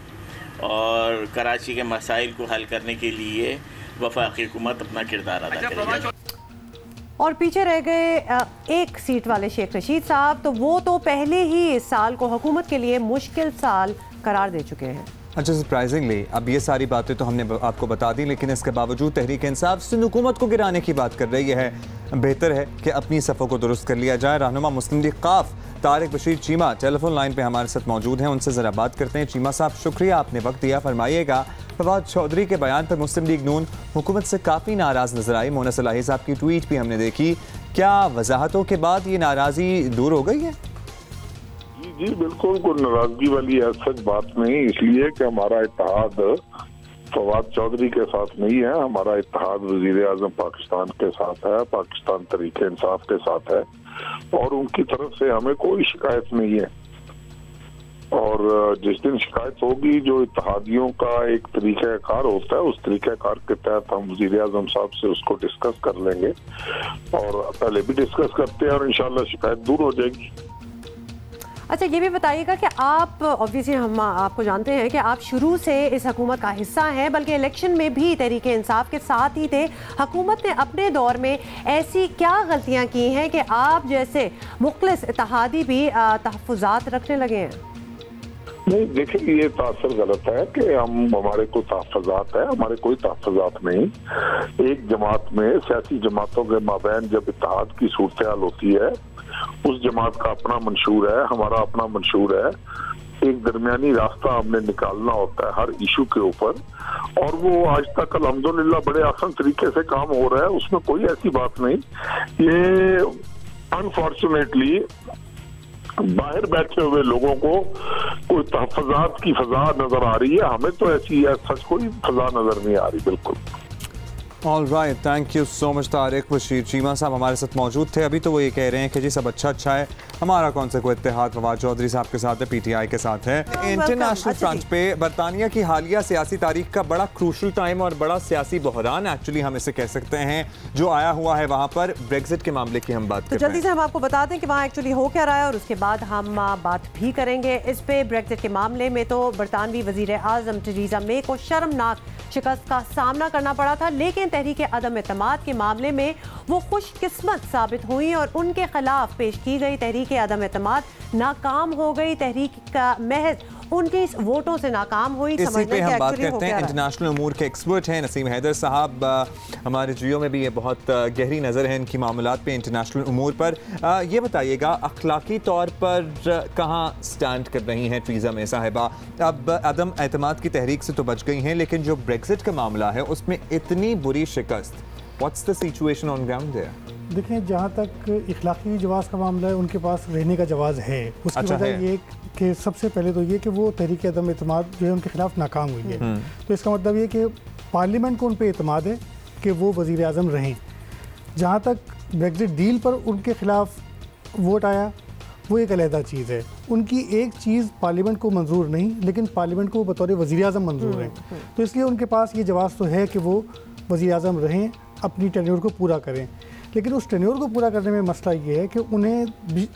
और कराची के मसाइल को हल करने के लिए वफाकी हुकूमत अपना किरदार अदा करेगी। और पीछे रह गए एक सीट वाले शेख रशीद साहब, तो वो तो पहले ही इस साल को हुकूमत के लिए मुश्किल साल करार दे चुके हैं। अच्छा सरप्राइजिंगली अब ये सारी बातें तो हमने आपको बता दी, लेकिन इसके बावजूद तहरीक इंसाफ सिंध हुकूमत को गिराने की बात कर रही है। बेहतर है कि अपनी सफ़ों को दुरुस्त कर लिया जाए। रहनुमा मुस्लिम लीग क़ाफ़ तारिक बशीर चीमा टेलीफोन लाइन पे हमारे साथ मौजूद हैं, उनसे ज़रा बात करते हैं। चीमा साहब शुक्रिया, आपने वक्त दिया। फरमाइएगा, फवाद चौधरी के बयान पर मुस्लिम लीग नून हुकूमत से काफ़ी नाराज़ नजर आई। मोनस इलाही साहब की ट्वीट भी हमने देखी, क्या वजाहतों के बाद ये नाराज़गी दूर हो गई है? जी बिल्कुल, कोई नाराजगी वाली सच बात नहीं, इसलिए कि हमारा इत्तेहाद फवाद चौधरी के साथ नहीं है, हमारा इत्तेहाद वज़ीर आज़म पाकिस्तान के साथ है, पाकिस्तान तहरीक इंसाफ के साथ है, और उनकी तरफ से हमें कोई शिकायत नहीं है। और जिस दिन शिकायत होगी, जो इत्तेहादियों का एक तरीक़ाकार होता है, उस तरीक़ाकार के तहत हम वज़ीर आज़म साहब से उसको डिस्कस कर लेंगे, और पहले भी डिस्कस करते हैं और इंशाल्लाह शिकायत दूर हो जाएगी। अच्छा ये भी बताइएगा कि आप ऑब्वियसली हम आपको जानते हैं कि आप शुरू से इस हुकूमत का हिस्सा हैं, बल्कि इलेक्शन में भी तहरीक इंसाफ के साथ ही थे। हुकूमत ने अपने दौर में ऐसी क्या गलतियां की हैं कि आप जैसे मुखलिस इत्तेहादी भी तहफ़्फ़ुज़ात रखने लगे हैं? नहीं देखिए, ये तासर गलत है कि हमारे कोई तहफ़्फ़ुज़ात है, हमारे कोई तहफ़्फ़ुज़ात नहीं। एक जमात में, सियासी जमातों के माबैन जब इत्तेहाद की सूरत हाल होती है, उस जमात का अपना मंशूर है, हमारा अपना मंशूर है, एक दरमियानी रास्ता हमने निकालना होता है हर इशू के ऊपर, और वो आज तक अल्हम्दुलिल्लाह बड़े आसान तरीके से काम हो रहा है, उसमें कोई ऐसी बात नहीं। ये अनफॉर्चुनेटली बाहर बैठे हुए लोगों को कोई तहफ़्फ़ुज़ात की फजा नजर आ रही है, हमें तो ऐसी है सच कोई फजा नजर नहीं आ रही। बिल्कुल all right, thank you so much Tariq. Bashir Cheema साहब हमारे साथ मौजूद थे। अभी तो वो ये कह रहे हैं कि जी सब अच्छा है, हमारा कौन सा कोई इत्तेहाद फवाद चौधरी साहब के साथ है, PTI के साथ है। इंटरनेशनल फ्रंट पे बरतानिया की हालिया सियासी तारीख का बड़ा क्रूशल टाइम और बड़ा सियासी बहरान एक्चुअली हम इसे कह सकते हैं जो आया हुआ है वहाँ पर ब्रेक्जिट के मामले की हम बात करते हैं। जल्दी से हम आपको बता दें कि वहाँ एक्चुअली हो क्या रहा है और उसके बाद हम बात भी करेंगे इस पे। ब्रेक्जिट के मामले में तो बरतानवी वजीर आज़म टेरेसा मे को शर्मनाक शिकस्त का सामना करना पड़ा था, लेकिन तहरीक अदम एतमाद के मामले में वो खुशकिस्मत साबित हुई और उनके खिलाफ पेश की गई तहरीक अदम एतमाद नाकाम हो गई। तहरीक का महज 19 वोटों से नाकाम हुई। इसी पे हम बात करते हैं। इंटरनेशनल उमूर के एक्सपर्ट हैं नसीम हैदर साहब, हमारे जियो में भी ये बहुत गहरी नज़र है इनकी मामलात पे, इंटरनेशनल उमूर पर। ये बताइएगा अखलाकी तौर पर कहाँ स्टैंड कर रही हैं टेरेसा मे साहिबा? अब अदम एतमाद की तहरीक से तो बच गई हैं, लेकिन जो ब्रेक्जिट का मामला है उसमें इतनी बुरी शिकस्त, what's the situation on ground there? देखिए, जहाँ तक इखलाकी जवाज़ का मामला है उनके पास रहने का जवाज़ है। उसकी वजह ये कि सबसे पहले तो ये कि वो तहरीक अदम एतमाद जो है उनके खिलाफ नाकाम हुई है, तो इसका मतलब ये कि पार्लियामेंट को उन पर एतमाद है कि वो वज़ीर आज़म रहें। जहाँ तक ब्रेक्जिट डील पर उनके खिलाफ वोट आया वो एक अलहदा चीज़ है। उनकी एक चीज़ पार्लियामेंट को मंजूर नहीं, लेकिन पार्लियामेंट को बतौर वज़ीर आज़म मंजूर है, तो इसलिए उनके पास ये जवाब तो है कि वो वज़ीर आज़म रहें, अपनी टेन्योर को पूरा करें। लेकिन उस टेन्योर को पूरा करने में मसला ये है कि उन्हें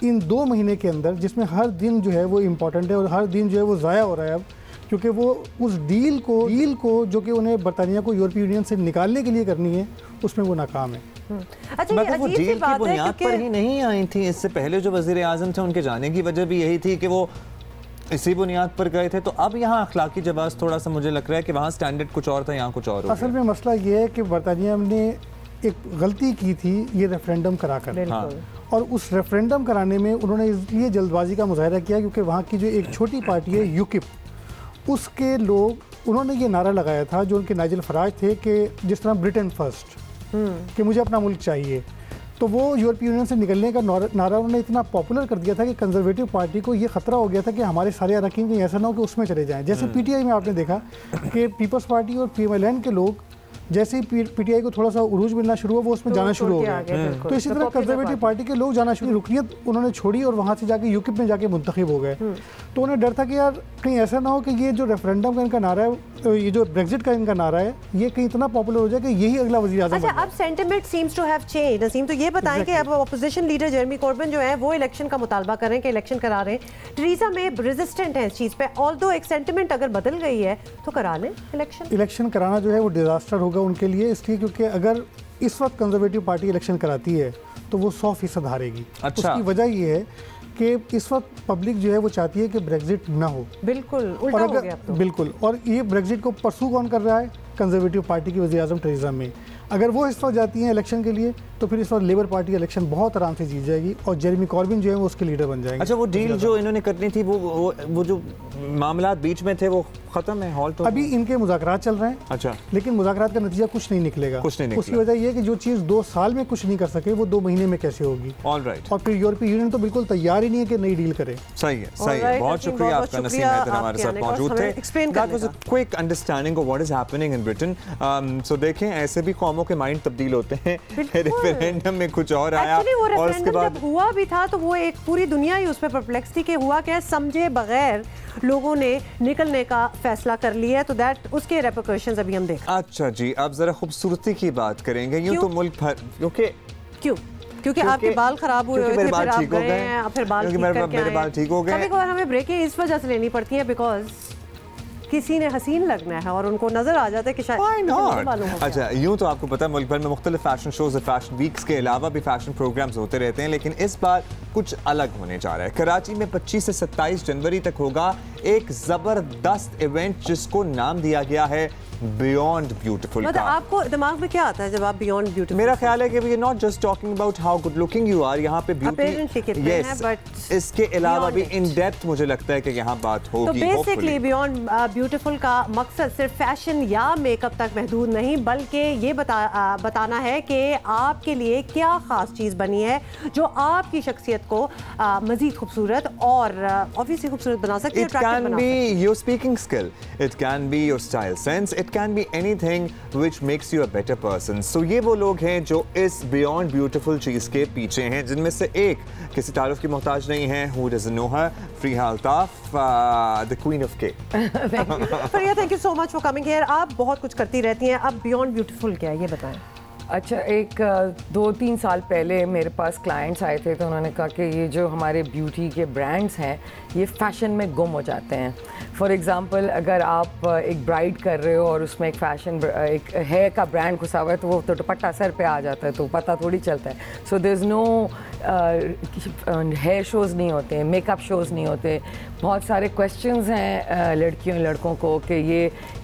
इन 2 महीने के अंदर, जिसमें हर दिन जो है वो इम्पॉर्टेंट है और हर दिन जो है वो ज़ाया हो रहा है अब, क्योंकि वो उस डील को जो कि उन्हें बरतानिया को यूरोपीय यूनियन से निकालने के लिए करनी है, उसमें वो नाकाम है। अच्छा, मगर वो डील की बुनियाद पर ही नहीं आई थी। इससे पहले जो वज़ीर आज़म थे उनके जाने की वजह भी यही थी कि वो इसी बुनियाद पर गए थे। तो अब यहाँ अखलाकी जवाब थोड़ा सा मुझे लग रहा है कि वहाँ स्टैंडर्ड कुछ और था, यहाँ कुछ और। असल में मसला ये है कि बरतानिया ने एक गलती की थी ये रेफरेंडम कराकर, और उस रेफरेंडम कराने में उन्होंने इसलिए जल्दबाजी का मुजाहरा किया क्योंकि वहाँ की जो एक छोटी पार्टी है यूकिप, उसके लोग, उन्होंने ये नारा लगाया था जो उनके नाइजल फराज थे कि जिस तरह ब्रिटेन फर्स्ट, कि मुझे अपना मुल्क चाहिए, तो वो यूरोपीय यूनियन से निकलने का नारा उन्होंने इतना पॉपुलर कर दिया था कि कंजर्वेटिव पार्टी को ये खतरा हो गया था कि हमारे सारे अरकान कहीं ऐसा ना हो कि उसमें चले जाएं। जैसे PTI में आपने देखा कि पीपल्स पार्टी और PMLN के लोग जैसे ही PTI को थोड़ा सा उरूज मिलना शुरू हुआ वो उसमें जाना शुरू हो गया। तो इसी तरह कंजर्वेटिव पार्टी के लोग जाना शुरू, रुकनियत उन्होंने छोड़ी और वहाँ से जाके यूकिप में जाके मुंतखब हो गए। तो उन्हें डर था कि यार कहीं ऐसा ना हो कि ये जो रेफरेंडम का इनका नारा है, ये जो ब्रेक्जिट का इनका नारा है, ये कहीं इतना पॉपुलर हो जाए कि यही अगला वज़ीर आज़म। अच्छा, अब sentiment seems to have change. Naseem, तो ये बताएं कि अब अपोजिशन लीडर जेरेमी कॉर्बिन जो है वो इलेक्शन का मुतालबा कर रहे हैं कि इलेक्शन करा रहे हैं। टेरेसा मे रेजिस्टेंट है इस चीज़ पे, ऑल्दो एक सेंटिमेंट अगर बदल गई है तो करा लें इलेक्शन कराना जो है वो डिजास्टर होगा उनके लिए, इसलिए क्योंकि अगर इस वक्त कंजर्वेटिव पार्टी इलेक्शन कराती है तो वो 100% हारेगी। अच्छा। उसकी वजह ये है कि इस वक्त पब्लिक जो है वो चाहती है कि ब्रेक्जिट ना हो। बिल्कुल उल्टा हो गया अब तो। बिल्कुल, और ये ब्रेक्जिट को परसू कौन कर रहा है? कंजर्वेटिव पार्टी की वज़ीर आज़म टेरेसा मे। अगर वो इस वक्त जाती हैं इलेक्शन के लिए तो फिर इस वक्त लेबर पार्टी इलेक्शन बहुत आराम से जीत जाएगी और जेरेमी कॉर्बिन जो है वो उसके लीडर बन जाएंगे। अच्छा, वो डील जो इन्होंने करनी थी वो जो मामलात बीच में थे वो खत्म है, हॉल तो अभी इनके मुज़ाकरात चल रहे हैं। अच्छा, लेकिन मुज़ाकरात का नतीजा कुछ नहीं निकलेगा। उसकी वजह यह है कि जो चीज़ 2 साल में कुछ नहीं कर सके वो 2 महीने में कैसे होगी। ऑलराइट। और फिर यूरोपीय यूनियन तो बिल्कुल तैयार ही नहीं है कि नई डील करे। सही है, सही है। बहुत शुक्रिया आपका नसीम हैदर हमारे साथ मौजूद थे। That was a quick understanding of what is happening in Britain. So देखें, ऐसे भी कौमों के माइंड तब्दील होते हैं। रेफरेंडम में कुछ और आया और उसके बाद हुआ भी था तो वो एक पूरी दुनिया ही उसमें परप्लेक्स थी कि हुआ क्या, समझे बगैर लोगों ने निकलने का फैसला कर लिया है, तो दैट उसके रेपरकशंस अभी हम देखें। अच्छा जी, अब जरा खूबसूरती की बात करेंगे। यूं तो मुल्क भर क्योंकि आपके बाल खराब हुए थे, फिर आप गए, फिर बाल ठीक करके मेरे बाल ठीक हो गए। कभी-कभार हमें ब्रेकें इस वजह से लेनी पड़ती हैं बिकॉज किसी ने हसीन लगना है और उनको नजर आ जाता है कि शायद मालूम हो। अच्छा, यूं तो आपको पता है मुल्क भर में मुख्तलिफ फैशन शोज और फैशन वीक्स के अलावा भी फैशन प्रोग्राम्स होते रहते हैं, लेकिन इस बार कुछ अलग होने जा रहा है। कराची में 25 से 27 जनवरी तक होगा एक जबरदस्त इवेंट जिसको नाम दिया गया है बियॉन्ड ब्यूटीफुल। मतलब आपको दिमाग में क्या आता है जब आप बियॉन्ड ब्यूटीफुल? मेरा ख्याल है कि we are not just talking about how good looking you are, यहाँ पे ब्यूटी, यस, बट इसके अलावा भी इन डेप्थ मुझे लगता है कि यहाँ बात होगी। तो बेसिकली बियॉन्ड ब्यूटीफुल का मकसद सिर्फ फैशन या मेकअप तक महदूद नहीं, बल्कि ये बताना है कि आपके लिए क्या खास चीज़ बनी है जो आपकी शख्सियत को मजीद खूबसूरत और ऑब्वियसली खूबसूरत बना सकती है। It can be your speaking skill, it can be your style sense, it can be anything which makes you a better person. So ये वो लोग हैं जो इस बियॉन्ड ब्यूटीफुल चीज़ के पीछे हैं, जिनमें से एक किसी तारुफ की मोहताज नहीं है। Who doesn't know her? Fariha Altaf, the queen of cake. Fariha, thank you so much for coming here. आप बहुत कुछ करती रहती हैं, अब बियॉन्ड ब्यूटीफुल क्या है ये बताएं। अच्छा, एक 2-3 साल पहले मेरे पास क्लाइंट्स आए थे, तो उन्होंने कहा कि ये जो हमारे ब्यूटी के ब्रांड्स हैं ये फ़ैशन में गुम हो जाते हैं। फॉर एग्ज़ाम्पल, अगर आप एक ब्राइड कर रहे हो और उसमें एक एक हेयर का ब्रांड घुसा हुआ है, तो वो तो दुपट्टा सर पे आ जाता है, तो पता थोड़ी चलता है। So there is no hair shows नहीं होते, मेकअप शोज़ नहीं होते। बहुत सारे क्वेश्चंस हैं लड़कियों लड़कों को कि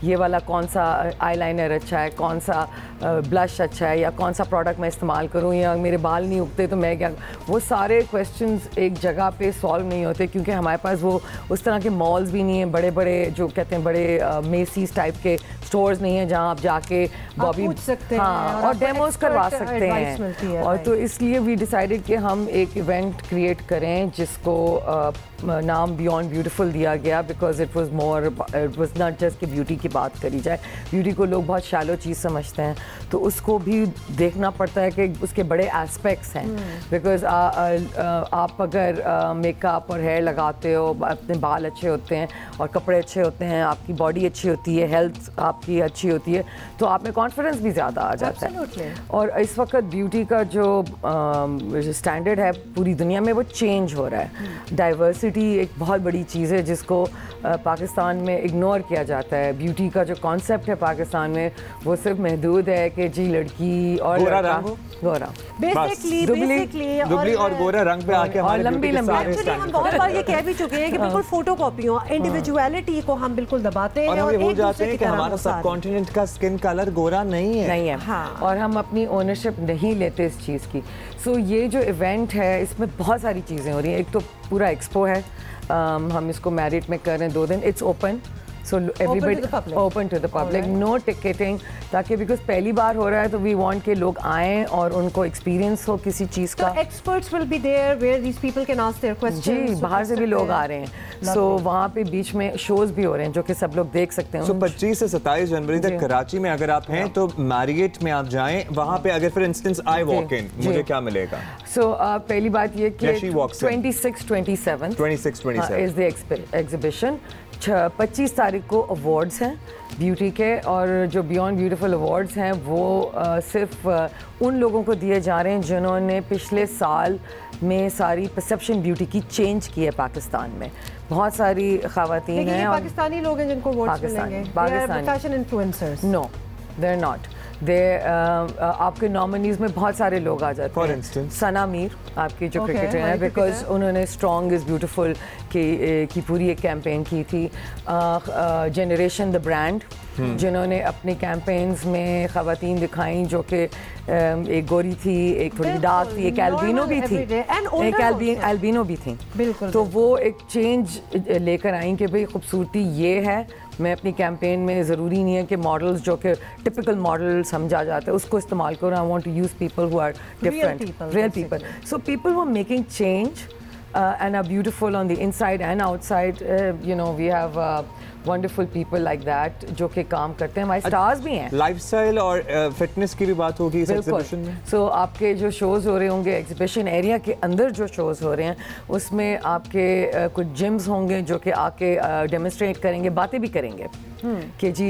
ये वाला कौन सा आईलाइनर अच्छा है, कौन सा ब्लश अच्छा है, या कौन सा प्रोडक्ट मैं इस्तेमाल करूं, या मेरे बाल नहीं उगते तो मैं क्या। वो सारे क्वेश्चंस एक जगह पे सॉल्व नहीं होते, क्योंकि हमारे पास वो उस तरह के मॉल्स भी नहीं हैं, बड़े बड़े जो कहते हैं बड़े मेसीज टाइप के स्टोर्स नहीं हैं जहां आप जाके बॉबी पूछ सकते हैं और डेमोज करवा सकते हैं। और तो इसलिए वी डिसाइडेड कि हम एक इवेंट क्रिएट करें जिसको नाम बियॉन्ड ब्यूटीफुल दिया गया, because it was not just कि ब्यूटी की बात करी जाए। ब्यूटी को लोग बहुत शैलो चीज़ समझते हैं, तो उसको भी देखना पड़ता है कि उसके बड़े एस्पेक्ट्स हैं। बिकॉज आप अगर मेकअप और हेयर लगाते हो, अपने बाल अच्छे होते हैं और कपड़े अच्छे होते हैं, आपकी बॉडी अच्छी होती है, हेल्थ आपकी अच्छी होती है, तो आप में कॉन्फिडेंस भी ज़्यादा आ जाता है। और इस वक्त ब्यूटी का जो स्टैंडर्ड है पूरी दुनिया में वो चेंज हो रहा है। डाइवर्सिटी एक बहुत बड़ी चीज़ है जिसको पाकिस्तान में इग्नोर किया जाता है। ब्यूटी का जो कॉन्सेप्ट है पाकिस्तान में वो सिर्फ महदूद है कि जी लड़की और लड़का गोरा, दुबली और गोरा रंग पे आके हमारे लंबी लंबी। हम बहुत बार ये कह भी चुके हैं कि बिल्कुल फोटो कॉपी हो, इंडिविजुअलिटी को हम बिल्कुल दबाते हैं और भूल जाते हैं कि हमारा सबकॉन्टिनेंट का स्किन कलर गोरा नहीं है। और हम अपनी ओनरशिप नहीं लेते इस चीज़ की। सो ये जो इवेंट है इसमें बहुत सारी चीज़ें हो रही हैं। एक तो पूरा एक्सपो है, हम इसको मैरिट में कर रहे हैं 2 दिन। It's open, so everybody open to the public, no ticketing, ताकि बिकॉज पहली बार हो रहा है तो वी वांट के लोग आएँ और उनको एक्सपीरियंस हो किसी चीज़ का। Experts will be there where these people can ask their questions. जी, बाहर से भी लोग आ रहे हैं। सो वहाँ पे बीच में शोज भी हो रहे हैं जो कि सब लोग देख सकते हैं। सो 25 से 27 जनवरी तक कराची में अगर आप हैं तो मैरियट में आप जाएं, वहाँ पे अगर for instance I walk in, मुझे क्या मिलेगा? सो पहली बात ये कि 26-27 इज द एग्जीबिशन। 25 तारीख को अवार्ड्स हैं ब्यूटी के, और जो बियॉन्ड ब्यूटीफुल अवार्ड्स हैं वो सिर्फ उन लोगों को दिए जा रहे हैं जिन्होंने पिछले साल में सारी परसेप्शन ब्यूटी की चेंज की है पाकिस्तान में। बहुत सारी ख़वातीन हैं, पाकिस्तानी लोग हैं जिनको अवार्ड्स मिलेंगे, Pakistani fashion influencers. No, they are not. आपके नॉमिनीज में बहुत सारे लोग आ जाते हैं। सना मीर आपकी जो क्रिकेटर हैं, बिकॉज उन्होंने स्ट्रॉन्ग इज़ ब्यूटीफुल की पूरी एक कैंपेन की थी। जनरेशन द ब्रांड, जिन्होंने अपने कैंपेन्स में ख़वातीन दिखाई जो कि एक गोरी थी, एक थोड़ी डार्क थी, एक एल्बिनो भी थी, एक एल्बिनो भी थी। बिल्कुल। तो वो एक चेंज लेकर आई कि भाई खूबसूरती ये है। मैं अपनी कैंपेन में ज़रूरी नहीं है कि मॉडल्स जो कि टिपिकल मॉडल समझा जाता है उसको इस्तेमाल करो। I want to use people who are different, real people. So people who are making change and are beautiful on the inside and outside. You know, we have wonderful people like that जो कि काम करते हैं, हमारे stars भी हैं। Lifestyle और fitness की भी बात होगी इस एग्जीबिशन में। सो आपके जो शोज़ हो रहे होंगे एग्जीबिशन एरिया के अंदर, जो शोज़ हो रहे हैं उसमें आपके कुछ जिम्स होंगे जो कि आके डेमोन्स्ट्रेट करेंगे, बातें भी करेंगे कि जी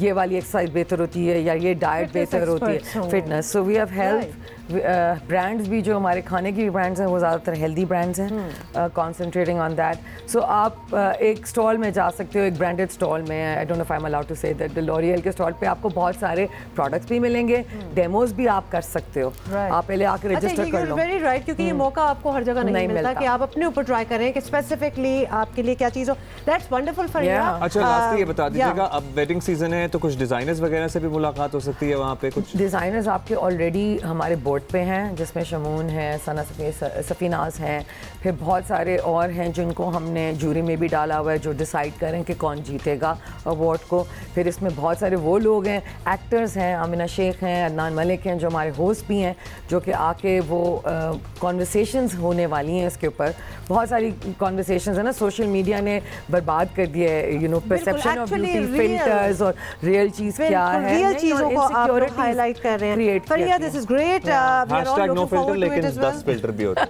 ये वाली एक्सरसाइज बेहतर होती है या ये डाइट बेहतर होती है, fitness. So we have health brands भी, जो हमारे खाने की भी ब्रांड्स हैं वो ज़्यादातर हेल्दी ब्रांड्स हैं, कॉन्सेंट्रेटिंग ऑन दैट। सो आप एक स्टॉल में जा सकते हो, एक ब्रांडेड स्टॉल में, I don't know if I am allowed to say that, L'Oreal के स्टॉल पे आपको बहुत सारे प्रोडक्ट्स भी मिलेंगे, डेमोज भी आप कर सकते हो। आप पहले आकर रजिस्टर कर लो। वेरी राइट, क्योंकि ये मौका आपको हर जगह नहीं मिलता कि आप अपने ऊपर ट्राई करें कि स्पेसिफिकली आपके लिए क्या चीज़ हो। That's wonderful Fariha. अच्छा, लास्ट ये बता दीजिएगा, अब वेडिंग सीजन है तो कुछ डिजाइनर्स वगैरह से भी मुलाकात हो सकती है वहाँ पे? कुछ डिजाइनर्स आपके ऑलरेडी हमारे बोर्ड पे हैं, जिसमें शमून है, सना सफीनाज हैं, फिर बहुत सारे और हैं जिनको हमने जूरी में भी डाला हुआ है जो डिसाइड करें कि कौन कौन जीतेगा अवार्ड को। फिर इसमें बहुत सारे वो लोग हैं, एक्टर्स हैं, आमिना शेख हैं, अदनान मलिक हैं, जो हमारे होस्ट भी हैं, जो कि आके वो कॉन्वर्सेशंस होने वाली हैं इसके ऊपर। बहुत सारी कॉन्वर्सेशंस है ना, सोशल मीडिया ने बर्बाद कर दिया है, you know, perception of beauty, filters और रियल चीज़ क्या है, रियल चीज़ों को आप लोग हाईलाइट कर रहे हैं। Faria, this is great. We are all looking forward to it as well. 10 filter भी होते हैं।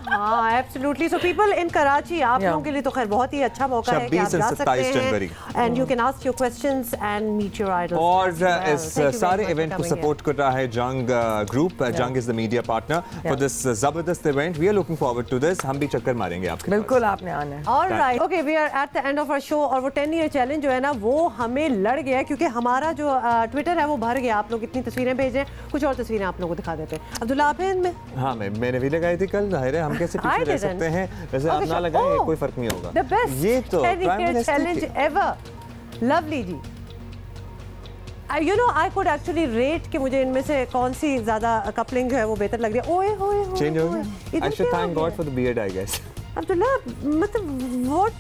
हाँ, absolutely. So people in Karachi, आप लोगों के लिए तो खैर बहुत ही अच्छा मौका है कि आप जा सकते हैं and you can ask your questions and meet your idols. और इस सारे इवेंट को सपोर्ट कर रहा है Jang group. Jang is the media partner for this जबरदस्त event. We are looking forward to this. हम भी चक्कर मारेंगे आपके। बिल्कुल, आपने आना है। Alright, okay, we are at the end of our show. और वो 10 ईयर चैलेंज जो है ना, वो हमें लड़ गया क्योंकि हमारा जो ट्विटर है वो भर गया। आप लोग इतनी तस्वीरें भेजें, कुछ और तस्वीरें आप लोगों को दिखा देते हैं। अब्दुल्ला, आप हैं इनमें? हाँ, मैंने भी लगाई थी कल। जाहिर है हम कैसे पीछे रह सकते हैं। वैसे आप ना लगाएं, कोई फर्क नहीं होगा। द बेस्ट ये तो चैलेंज एवर। लवली जी, you know, I could actually rate कि मुझे इनमें से कौन सी ज्यादा कपलिंग है वो बेहतर लग रही है। ओए होए होए, चेंज हो गई। I should thank God for the beard, I guess. Abdullah, मतलब व्हाट,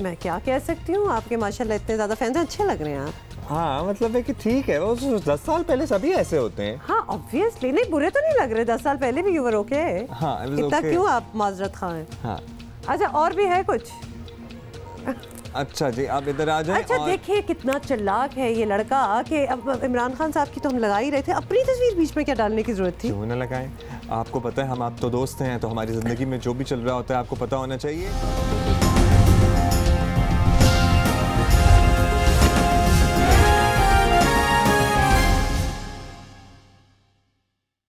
मैं क्या कह सकती हूँ, आपके माशाल्लाह इतने ज्यादा फैंस हैं, अच्छे लग रहे हैं आप। हाँ, मतलब है कि ठीक है, वो 10 साल पहले सभी ऐसे होते हैं। हाँ, ऑब्वियसली, नहीं बुरे तो नहीं लग रहे। 10 साल पहले भी यू वर ओके। हाँ, इतना क्यों आप माजरत खां हैं? हाँ, अच्छा, और भी है कुछ? अच्छा जी, आप इधर आ जाएं। अच्छा, देखिए कितना चालाक है ये लड़का कि अब इमरान खान साहब की तो हम लगा ही रहे थे, अपनी तस्वीर बीच में क्या डालने की जरूरत थी? क्यों ना लगाएं? आपको पता है हम आप तो दोस्त हैं, तो हमारी जिंदगी में जो भी चल रहा होता है आपको पता होना चाहिए।